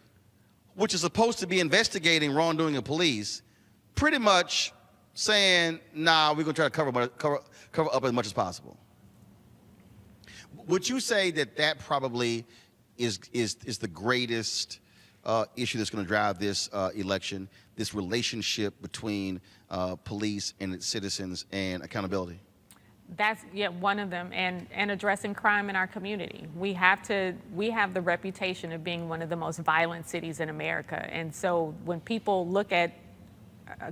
which is supposed to be investigating wrongdoing of police, pretty much saying, nah, we're gonna try to cover up as much as possible? Would you say that probably is the greatest issue that's going to drive this election, this relationship between police and its citizens and accountability? That's one of them, and addressing crime in our community. We have the reputation of being one of the most violent cities in America, and so when people look at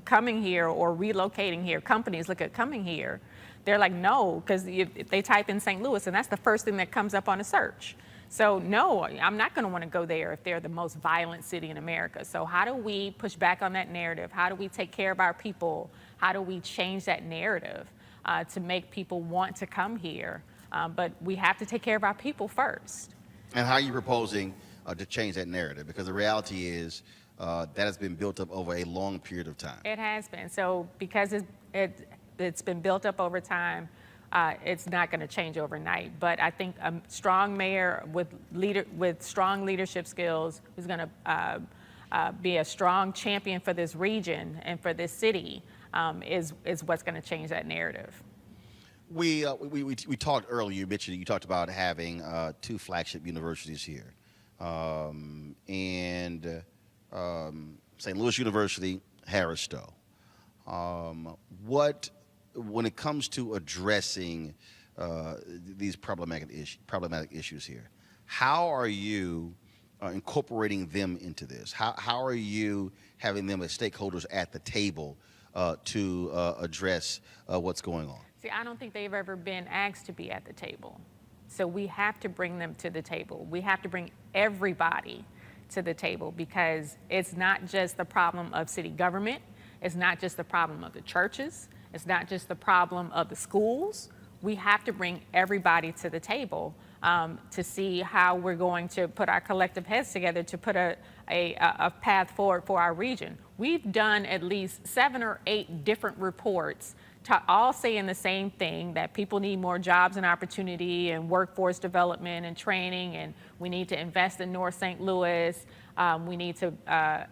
coming here or relocating here, companies look at coming here, they're like, no, because they type in St. Louis, and that's the first thing that comes up on a search. So no, I'm not going to want to go there if they're the most violent city in America. So how do we push back on that narrative? How do we take care of our people? How do we change that narrative to make people want to come here? But we have to take care of our people first. And how are you proposing to change that narrative? Because the reality is that has been built up over a long period of time. It has been. So because it's been built up over time, it's not going to change overnight. But I think a strong mayor with strong leadership skills who's going to be a strong champion for this region and for this city is what's going to change that narrative. We talked earlier, you talked about having 2 flagship universities here. And St. Louis University, Harris Stowe. When it comes to addressing these problematic issues here, how are you incorporating them into this? How are you having them as stakeholders at the table to address what's going on? See, I don't think they've ever been asked to be at the table. So we have to bring them to the table. We have to bring everybody to the table, because it's not just the problem of city government. It's not just the problem of the churches. It's not just the problem of the schools. We have to bring everybody to the table to see how we're going to put our collective heads together to put a path forward for our region. We've done at least 7 or 8 different reports all saying the same thing, that people need more jobs and opportunity and workforce development and training, and we need to invest in North St. Louis. We need to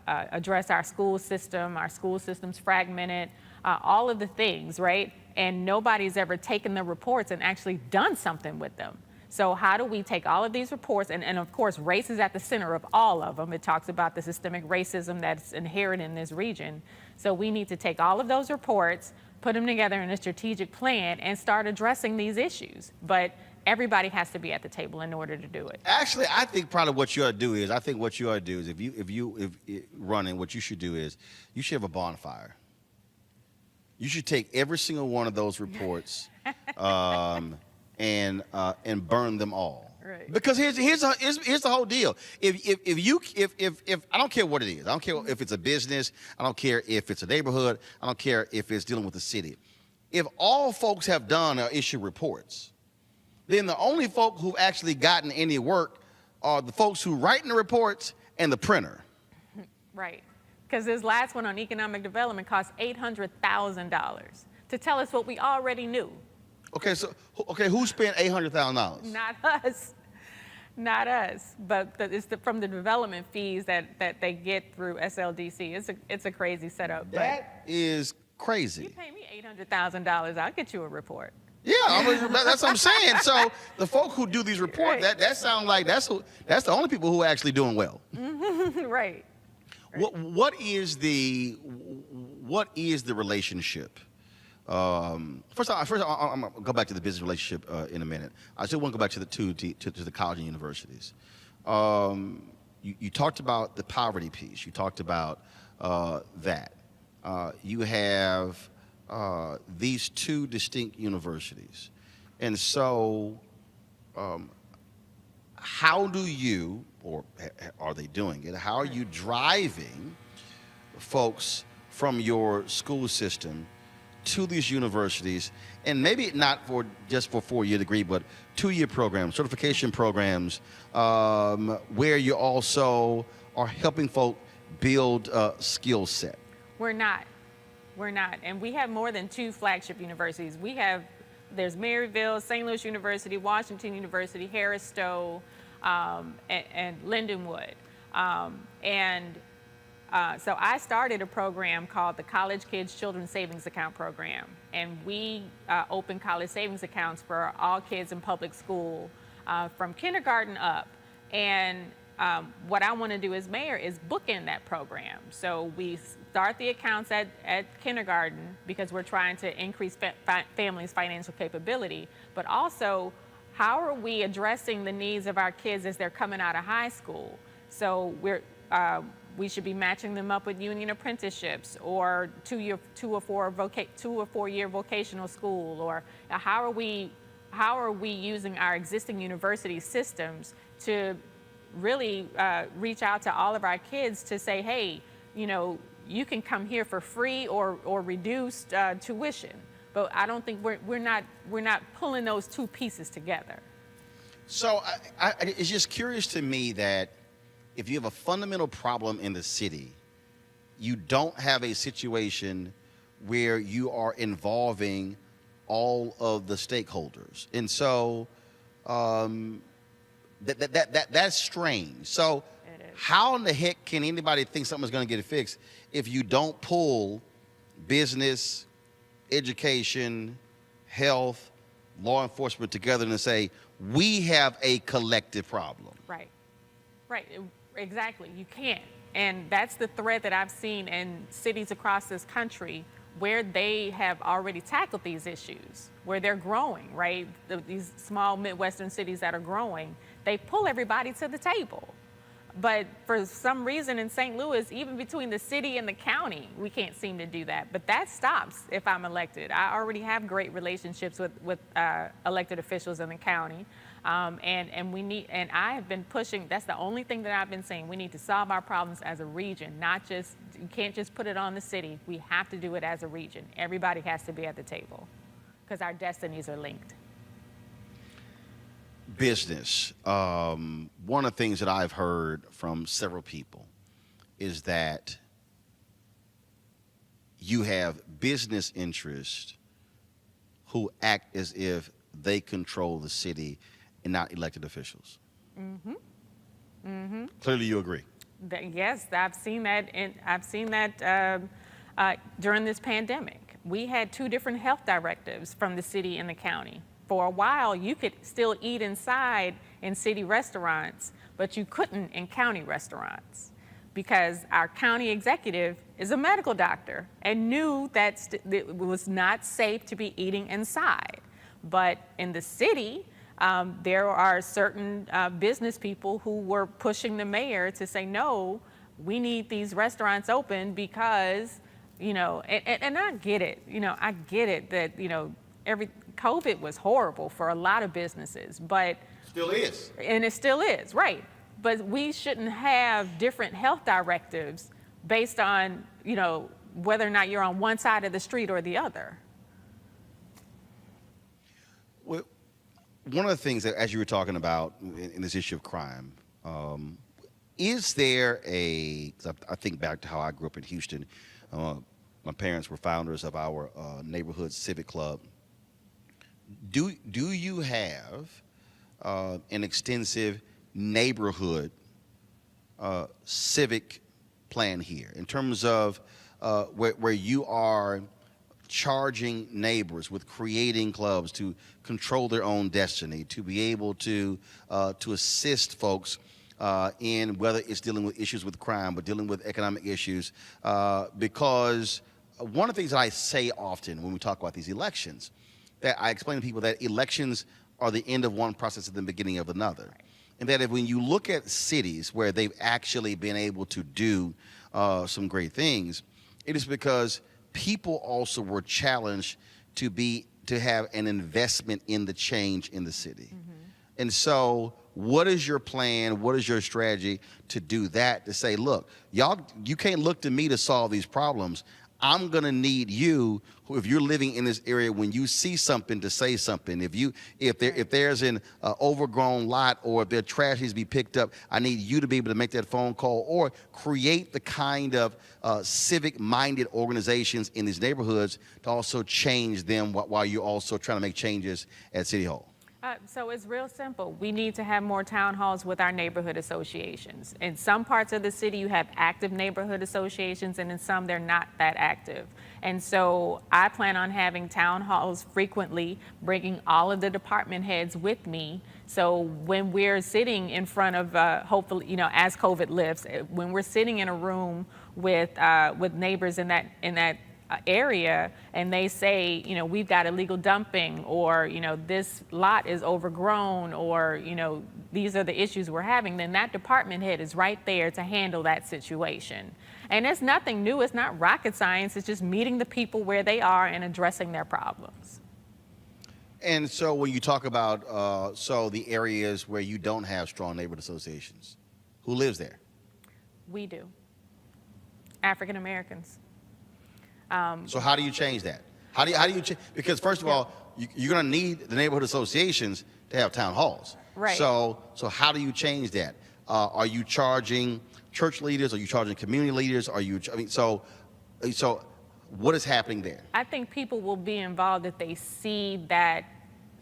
address our school system. Our school system's fragmented, all of the things, right? And nobody's ever taken the reports and actually done something with them. So how do we take all of these reports, and of course, race is at the center of all of them. It talks about the systemic racism that's inherent in this region. So we need to take all of those reports, put them together in a strategic plan, and start addressing these issues. But everybody has to be at the table in order to do it. Actually, I think probably what you ought to do is, if you running, what you should do is, you should have a bonfire. You should take every single one of those reports and burn them all. Right. Because here's the whole deal. If I don't care what it is, I don't care if it's a business, I don't care if it's a neighborhood, I don't care if it's dealing with the city. If all folks have done or issued reports, then the only folk who've actually gotten any work are the folks who write in the reports and the printer. Right. Because this last one on economic development cost $800,000 to tell us what we already knew. Okay, who spent $800,000? Not us. Not us. But it's from the development fees that they get through SLDC. It's a crazy setup. That is crazy. You pay me $800,000, I'll get you a report. Yeah, that's what I'm saying. So the folk who do these reports, that sounds like that's the only people who are actually doing well. Right. What is the relationship? First, I'm gonna go back to the business relationship in a minute. I still want to go back to the college and universities. You talked about the poverty piece. You talked about that. You have these two distinct universities, and so how do you, or are they doing it? How are you driving folks from your school system to these universities, and maybe not just for 4-year degree, but 2-year programs, certification programs, where you also are helping folk build a skill set? We're not, and we have more than 2 flagship universities. There's Maryville, St. Louis University, Washington University, Harris-Stowe, and Lindenwood, so I started a program called the College Kids Children's Savings Account Program, and we open college savings accounts for all kids in public school from kindergarten up. And what I want to do as mayor is bookend that program. So we start the accounts at kindergarten because we're trying to increase families' financial capability, but also how are we addressing the needs of our kids as they're coming out of high school? So we should be matching them up with union apprenticeships or 2 or 4 year vocational school, or how are we using our existing university systems to really reach out to all of our kids to say, hey, you can come here for free or reduced tuition. But I don't think we're not pulling those 2 pieces together. So it's just curious to me that if you have a fundamental problem in the city, you don't have a situation where you are involving all of the stakeholders. And so that's strange. So how in the heck can anybody think something's going to get it fixed if you don't pull business, education, health, law enforcement together and say, we have a collective problem? Right. Exactly. You can't. And that's the thread that I've seen in cities across this country where they have already tackled these issues, where they're growing, right? These small Midwestern cities that are growing, they pull everybody to the table. But for some reason in St. Louis, even between the city and the county, we can't seem to do that. But that stops if I'm elected. I already have great relationships with elected officials in the county. And I have been pushing, that's the only thing that I've been saying. We need to solve our problems as a region, you can't just put it on the city. We have to do it as a region. Everybody has to be at the table because our destinies are linked. Business. One of the things that I've heard from several people is that you have business interests who act as if they control the city and not elected officials. Mm-hmm. Mm-hmm. Clearly, you agree. Yes, I've seen that. During this pandemic, we had 2 different health directives from the city and the county. For a while, you could still eat inside in city restaurants, but you couldn't in county restaurants because our county executive is a medical doctor and knew that it was not safe to be eating inside. But in the city, there are certain business people who were pushing the mayor to say, no, we need these restaurants open because, you know, and I get it, you know, I get it that, you know, COVID was horrible for a lot of businesses, but. Still is. And it still is, right. But we shouldn't have different health directives based on, you know, whether or not you're on one side of the street or the other. Well, one of the things that, as you were talking about in this issue of crime, is there cause I think back to how I grew up in Houston. My parents were founders of our neighborhood civic club. Do you have an extensive neighborhood civic plan here in terms of where you are charging neighbors with creating clubs to control their own destiny, to be able to assist folks in whether it's dealing with issues with crime, but dealing with economic issues? Because one of the things that I say often when we talk about these elections, that I explain to people that elections are the end of one process and the beginning of another. And that when you look at cities where they've actually been able to do some great things, it is because people also were challenged to have an investment in the change in the city. And so what is your plan? What is your strategy to do that? To say, look, y'all, you can't look to me to solve these problems. I'm gonna need you, if you're living in this area, when you see something, to say something. If there's an overgrown lot, or if their trash needs to be picked up, I need you to be able to make that phone call, or create the kind of civic-minded organizations in these neighborhoods to also change them while you're also trying to make changes at City Hall. So it's real simple. We need to have more town halls with our neighborhood associations. In some parts of the city, you have active neighborhood associations, and in some, they're not that active. And so I plan on having town halls frequently, bringing all of the department heads with me. So when we're sitting in front of, hopefully, you know, as COVID lifts, when we're sitting in a room with neighbors in that area, and they say, you know, we've got illegal dumping, or, you know, this lot is overgrown, or, you know, these are the issues we're having, then that department head is right there to handle that situation. And it's nothing new. It's not rocket science. It's just meeting the people where they are and addressing their problems. And so when you talk about the areas where you don't have strong neighborhood associations, who lives there? We do. African Americans. So how do you change that? How do you change? Because first of all, you're going to need the neighborhood associations to have town halls. Right. So how do you change that? Are you charging church leaders? Are you charging community leaders? So what is happening there? I think people will be involved if they see that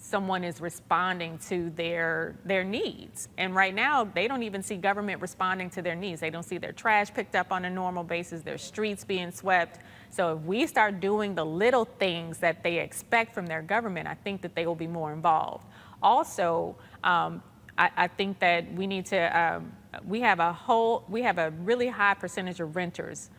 someone is responding to their needs. And right now, they don't even see government responding to their needs. They don't see their trash picked up on a normal basis, their streets being swept. So if we start doing the little things that they expect from their government, I think that they will be more involved. Also, I think that we need to, we have a really high percentage of renters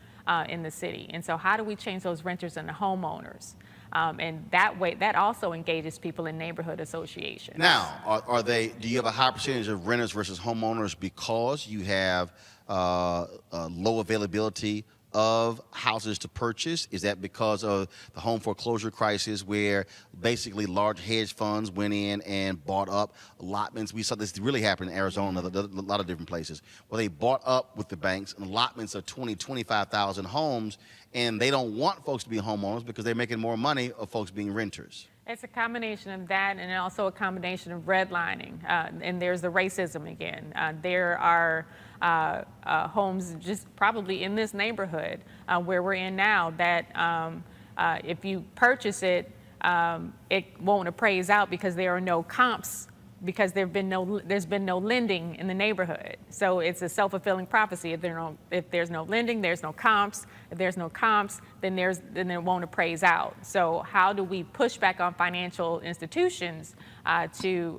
in the city. And so how do we change those renters into homeowners? And that way, that also engages people in neighborhood associations. Now, do you have a high percentage of renters versus homeowners because you have low availability of houses to purchase? Is that because of the home foreclosure crisis, where basically large hedge funds went in and bought up allotments? We saw this really happen in Arizona, a lot of different places, where they bought up with the banks allotments of 20, 25,000 homes, and they don't want folks to be homeowners because they're making more money of folks being renters. It's a combination of that, and also a combination of redlining. And there's the racism again. There are homes just probably in this neighborhood where we're in now that if you purchase it, it won't appraise out because there are no comps, because there's been no lending in the neighborhood. So it's a self-fulfilling prophecy. If there's no lending, there's no comps. If there's no comps, then it won't appraise out. So how do we push back on financial institutions to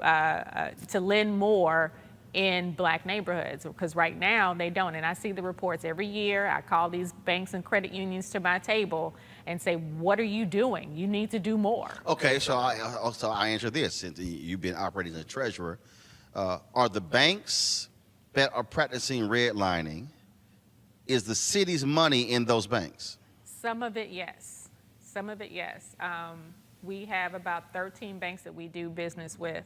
lend more in Black neighborhoods? Because right now they don't. And I see the reports every year. I call these banks and credit unions to my table, and say, what are you doing? You need to do more. Okay, so I answer this. Since you've been operating as a treasurer, are the banks that are practicing redlining, is the city's money in those banks? Some of it, yes. Some of it, yes. We have about 13 banks that we do business with,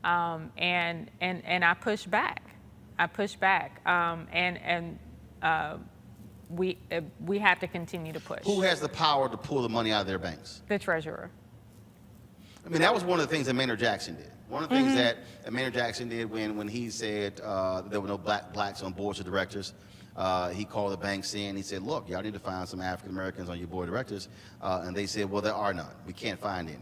and I push back. We have to continue to push. Who has the power to pull the money out of their banks? The treasurer. I mean, that was one of the things that Maynard Jackson did. One of the things that Maynard Jackson did when he said there were no blacks on boards of directors. He called the banks in. He said, look, y'all need to find some African Americans on your board of directors. And they said, well, there are none. We can't find any.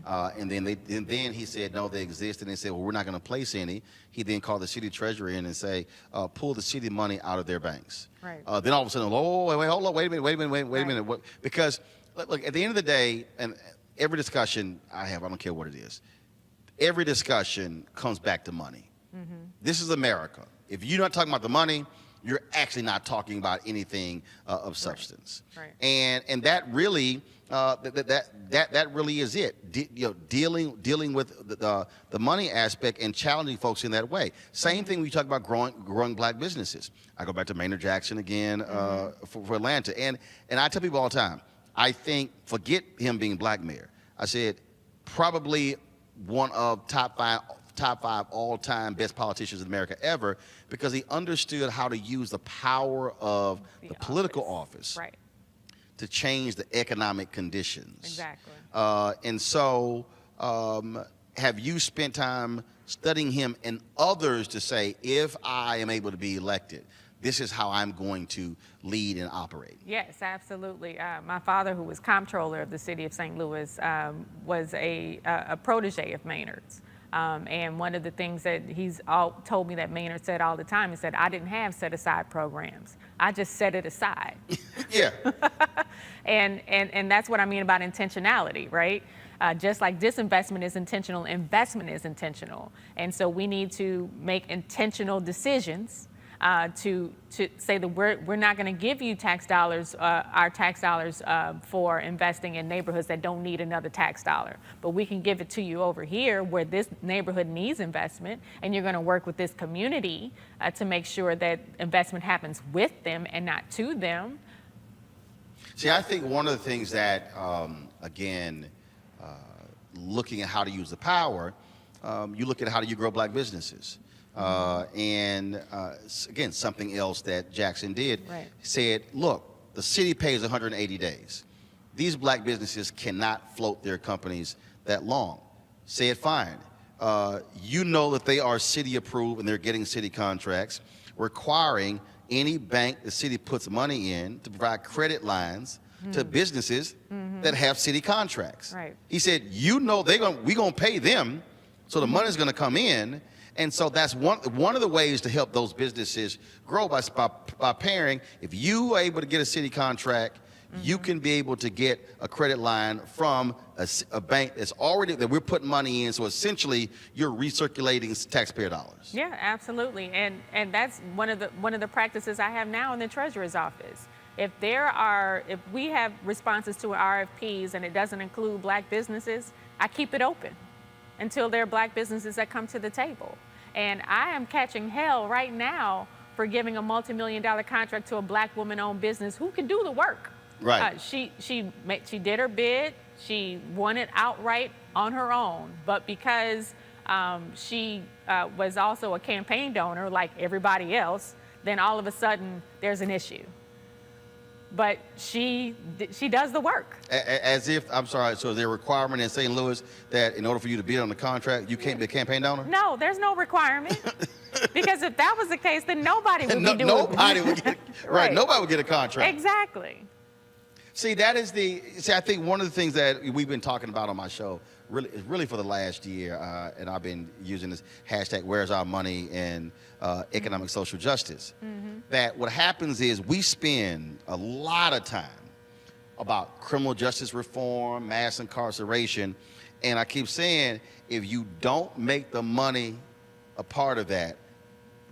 And then he said, no, they exist. And they said, well, we're not going to place any. He then called the city treasurer in and say, pull the city money out of their banks. Right. Then all of a sudden, oh, wait, hold on, wait a minute. What? Because, look, at the end of the day, and every discussion I have, I don't care what it is, every discussion comes back to money. This is America. If you're not talking about the money, you're actually not talking about anything of substance. Right. And that really that really is it. Dealing with the money aspect and challenging folks in that way. Same thing when you talk about growing black businesses. I go back to Maynard Jackson again for Atlanta, and I tell people all the time, I think, forget him being black mayor, I said probably one of top five all-time best politicians in America ever, because he understood how to use the power of the political office to change the economic conditions. Exactly. And so have you spent time studying him and others to say, if I am able to be elected, this is how I'm going to lead and operate? Yes, absolutely. My father, who was comptroller of the city of St. Louis, was a protege of Maynard's. And one of the things that he's told me that Maynard said all the time is that I didn't have set-aside programs. I just set it aside. Yeah. and that's what I mean about intentionality, right? Just like disinvestment is intentional, investment is intentional. And so we need to make intentional decisions to say that we're not going to give you tax dollars, our tax dollars for investing in neighborhoods that don't need another tax dollar. But we can give it to you over here where this neighborhood needs investment, and you're going to work with this community to make sure that investment happens with them and not to them. See, I think one of the things that, looking at how to use the power, you look at how do you grow black businesses. Again, something else that Jackson did, said, look, the city pays 180 days. These black businesses cannot float their companies that long. Said, fine. You know that they are city approved and they're getting city contracts, requiring any bank the city puts money in to provide credit lines to businesses that have city contracts. Right. He said, you know we're gonna pay them, so the money's gonna come in. And so that's one of the ways to help those businesses grow by pairing. If you are able to get a city contract, you can be able to get a credit line from a bank that we're putting money in. So essentially, you're recirculating taxpayer dollars. Yeah, absolutely. And that's one of the practices I have now in the treasurer's office. If we have responses to RFPs and it doesn't include black businesses, I keep it open until there are black businesses that come to the table. And I am catching hell right now for giving a multi-million-dollar contract to a black woman-owned business who can do the work. Right. She did her bid. She won it outright on her own. But because she was also a campaign donor like everybody else, then all of a sudden there's an issue. But she does the work. As if, I'm sorry, so is there a requirement in St. Louis that in order for you to bid on the contract, you can't be a campaign donor? No, there's no requirement. Because if that was the case, then nobody would be doing it. Nobody would get, right, nobody would get a contract. Exactly. See, I think one of the things that we've been talking about on my show really for the last year, and I've been using this hashtag, where's our money, and economic social justice, that what happens is we spend a lot of time about criminal justice reform, mass incarceration, and I keep saying, if you don't make the money a part of that,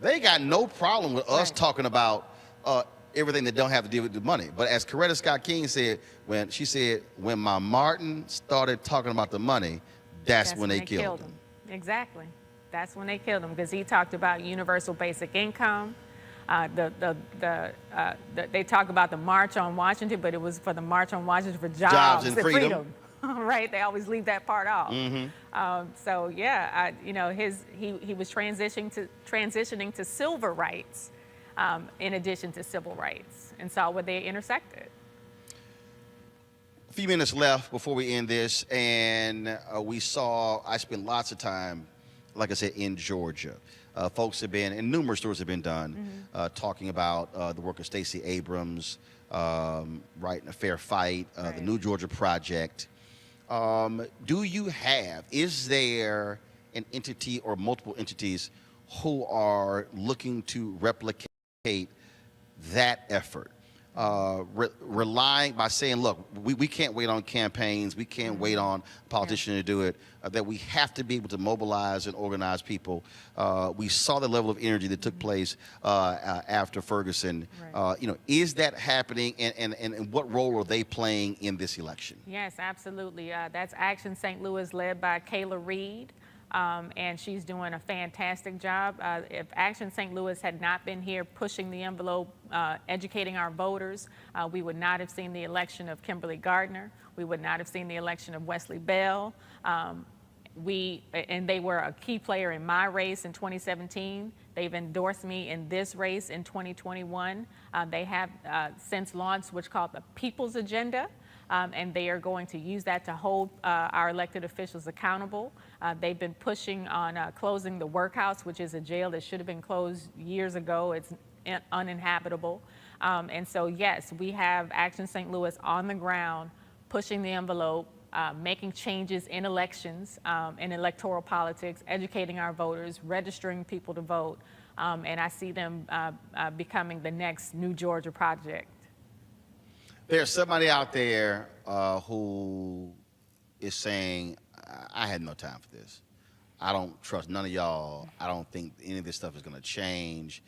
they got no problem with us talking about everything that don't have to do with the money. But as Coretta Scott King said, when my Martin started talking about the money, that's when they killed him. Exactly. That's when they killed him, because he talked about universal basic income. They talk about the March on Washington, but it was for the March on Washington for jobs and freedom. Right? They always leave that part off. So yeah, he was transitioning to civil rights in addition to civil rights, and saw where they intersected. A few minutes left before we end this, and I spent lots of time, like I said, in Georgia. Folks have been, and numerous stories have been done, talking about the work of Stacey Abrams, Right in a Fair Fight, the New Georgia Project. Is there an entity or multiple entities who are looking to replicate that effort? Relying by saying, look, we can't wait on campaigns, we can't wait on politicians to do it, that we have to be able to mobilize and organize people. We saw the level of energy that took place after Ferguson. Is that happening, and what role are they playing in this election? Yes, absolutely. That's Action St. Louis, led by Kayla Reed. And she's doing a fantastic job. If Action St. Louis had not been here pushing the envelope, educating our voters, we would not have seen the election of Kimberly Gardner. We would not have seen the election of Wesley Bell. And they were a key player in my race in 2017. They've endorsed me in this race in 2021. They have since launched what's called the People's Agenda. And they are going to use that to hold our elected officials accountable. They've been pushing on closing the workhouse, which is a jail that should have been closed years ago. It's uninhabitable. And so, yes, we have Action St. Louis on the ground, pushing the envelope, making changes in elections, in electoral politics, educating our voters, registering people to vote. And I see them becoming the next New Georgia Project. There's somebody out there who is saying, I had no time for this. I don't trust none of y'all. I don't think any of this stuff is going to change.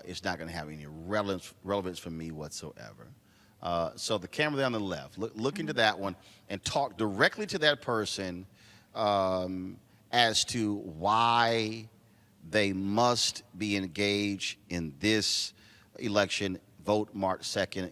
It's not going to have any relevance for me whatsoever. So the camera there on the left, look into that one and talk directly to that person as to why they must be engaged in this election, vote March 2nd.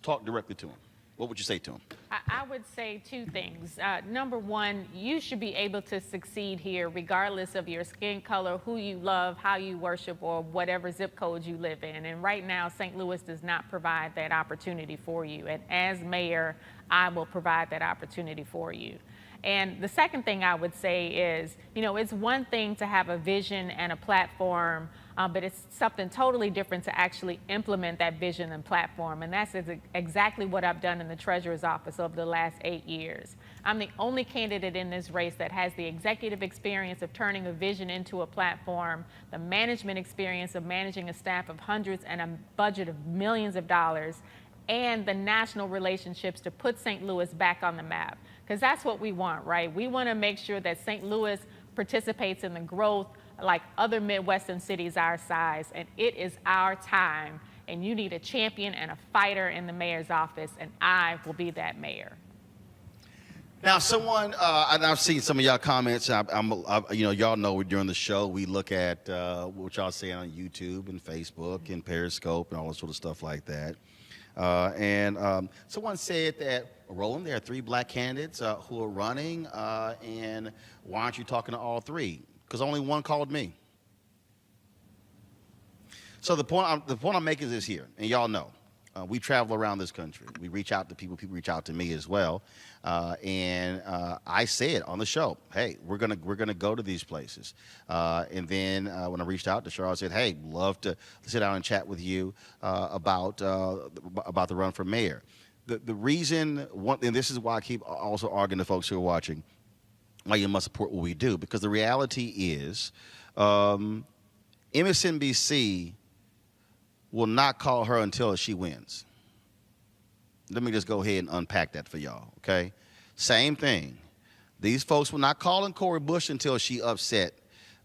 Talk directly to him. What would you say to him? I would say two things. Number one, you should be able to succeed here regardless of your skin color, who you love, how you worship, or whatever zip code you live in. And right now, St. Louis does not provide that opportunity for you. And as mayor, I will provide that opportunity for you. And the second thing I would say is, it's one thing to have a vision and a platform, but it's something totally different to actually implement that vision and platform. And that's exactly what I've done in the Treasurer's Office over the last 8 years. I'm the only candidate in this race that has the executive experience of turning a vision into a platform, the management experience of managing a staff of hundreds and a budget of millions of dollars, and the national relationships to put St. Louis back on the map. Because that's what we want, right? We want to make sure that St. Louis participates in the growth like other Midwestern cities our size, and it is our time. And you need a champion and a fighter in the mayor's office, and I will be that mayor. Now, and I've seen some of y'all comments. Y'all know during the show we look at what y'all saying on YouTube and Facebook and Periscope and all that sort of stuff like that. Someone said that, Roland, there are 3 black candidates who are running, and why aren't you talking to all 3? Because only one called me. So the point I'm making is here, and y'all know, we travel around this country. We reach out to people reach out to me as well, and I said on the show, hey, we're gonna go to these places, and then when I reached out to Tishaura, I said, hey, love to sit down and chat with you about the run for mayor. The reason, and this is why I keep also arguing to folks who are watching, why you must support what we do, because the reality is MSNBC will not call her until she wins. Let me just go ahead and unpack that for y'all, okay? Same thing. These folks will not call in Cori Bush until she upset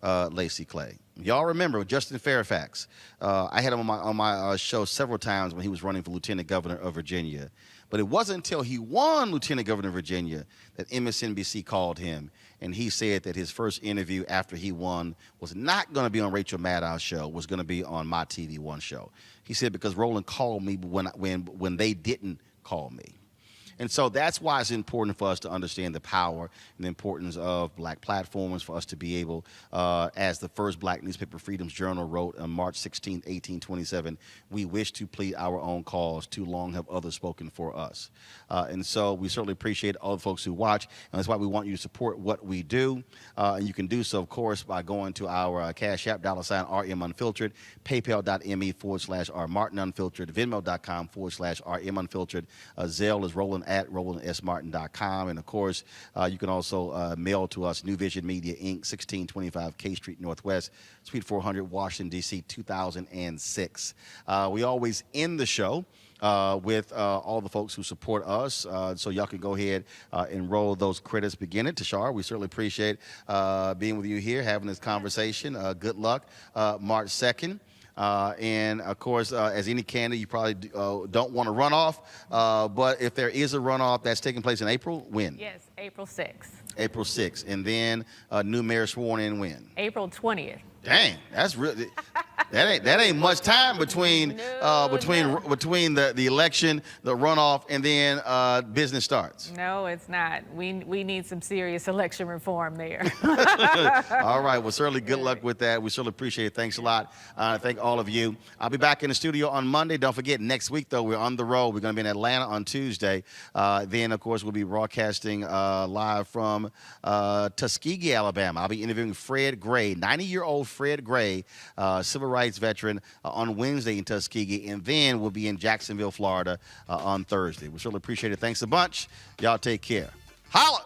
Lacey Clay, Y'all remember Justin Fairfax? I had him on my show several times when he was running for Lieutenant Governor of Virginia. But it wasn't until he won Lieutenant Governor of Virginia that MSNBC called him, and he said that his first interview after he won was not going to be on Rachel Maddow's show, was going to be on my TV One show. He said because Roland called me when they didn't call me. And so that's why it's important for us to understand the power and the importance of black platforms, for us to be able, as the first black newspaper, Freedom's Journal, wrote on March 16, 1827, we wish to plead our own cause. Too long have others spoken for us. And so we certainly appreciate all the folks who watch, and that's why we want you to support what we do. And you can do so, of course, by going to our Cash App, $RM Unfiltered, paypal.me/R Martin Unfiltered, venmo.com/RM Unfiltered. Zelle is Roland at RolandSMartin.com. And of course, you can also mail to us, New Vision Media, Inc., 1625 K Street Northwest, Suite 400, Washington, D.C., 2006. We always end the show with all the folks who support us. So y'all can go ahead and roll those credits beginning. Tishaura, we certainly appreciate being with you here, having this conversation. Good luck March 2nd. And of course, as any candidate, you probably don't want to run off. But if there is a runoff that's taking place in April, when? Yes, April 6th. April 6th. And then new mayor sworn in when? April 20th. Dang, that's really that ain't much time between the election, the runoff, and then business starts. No, it's not. We need some serious election reform there. All right. Well, certainly good luck with that. We certainly appreciate it. Thanks a lot. Thank all of you. I'll be back in the studio on Monday. Don't forget, next week, though, we're on the road. We're going to be in Atlanta on Tuesday. Then, of course, we'll be broadcasting live from Tuskegee, Alabama. I'll be interviewing Fred Gray, 90-year-old Fred Gray, civil rights veteran, on Wednesday in Tuskegee. And then we'll be in Jacksonville, Florida on Thursday. We certainly appreciate it. Thanks a bunch. Y'all take care. Holla!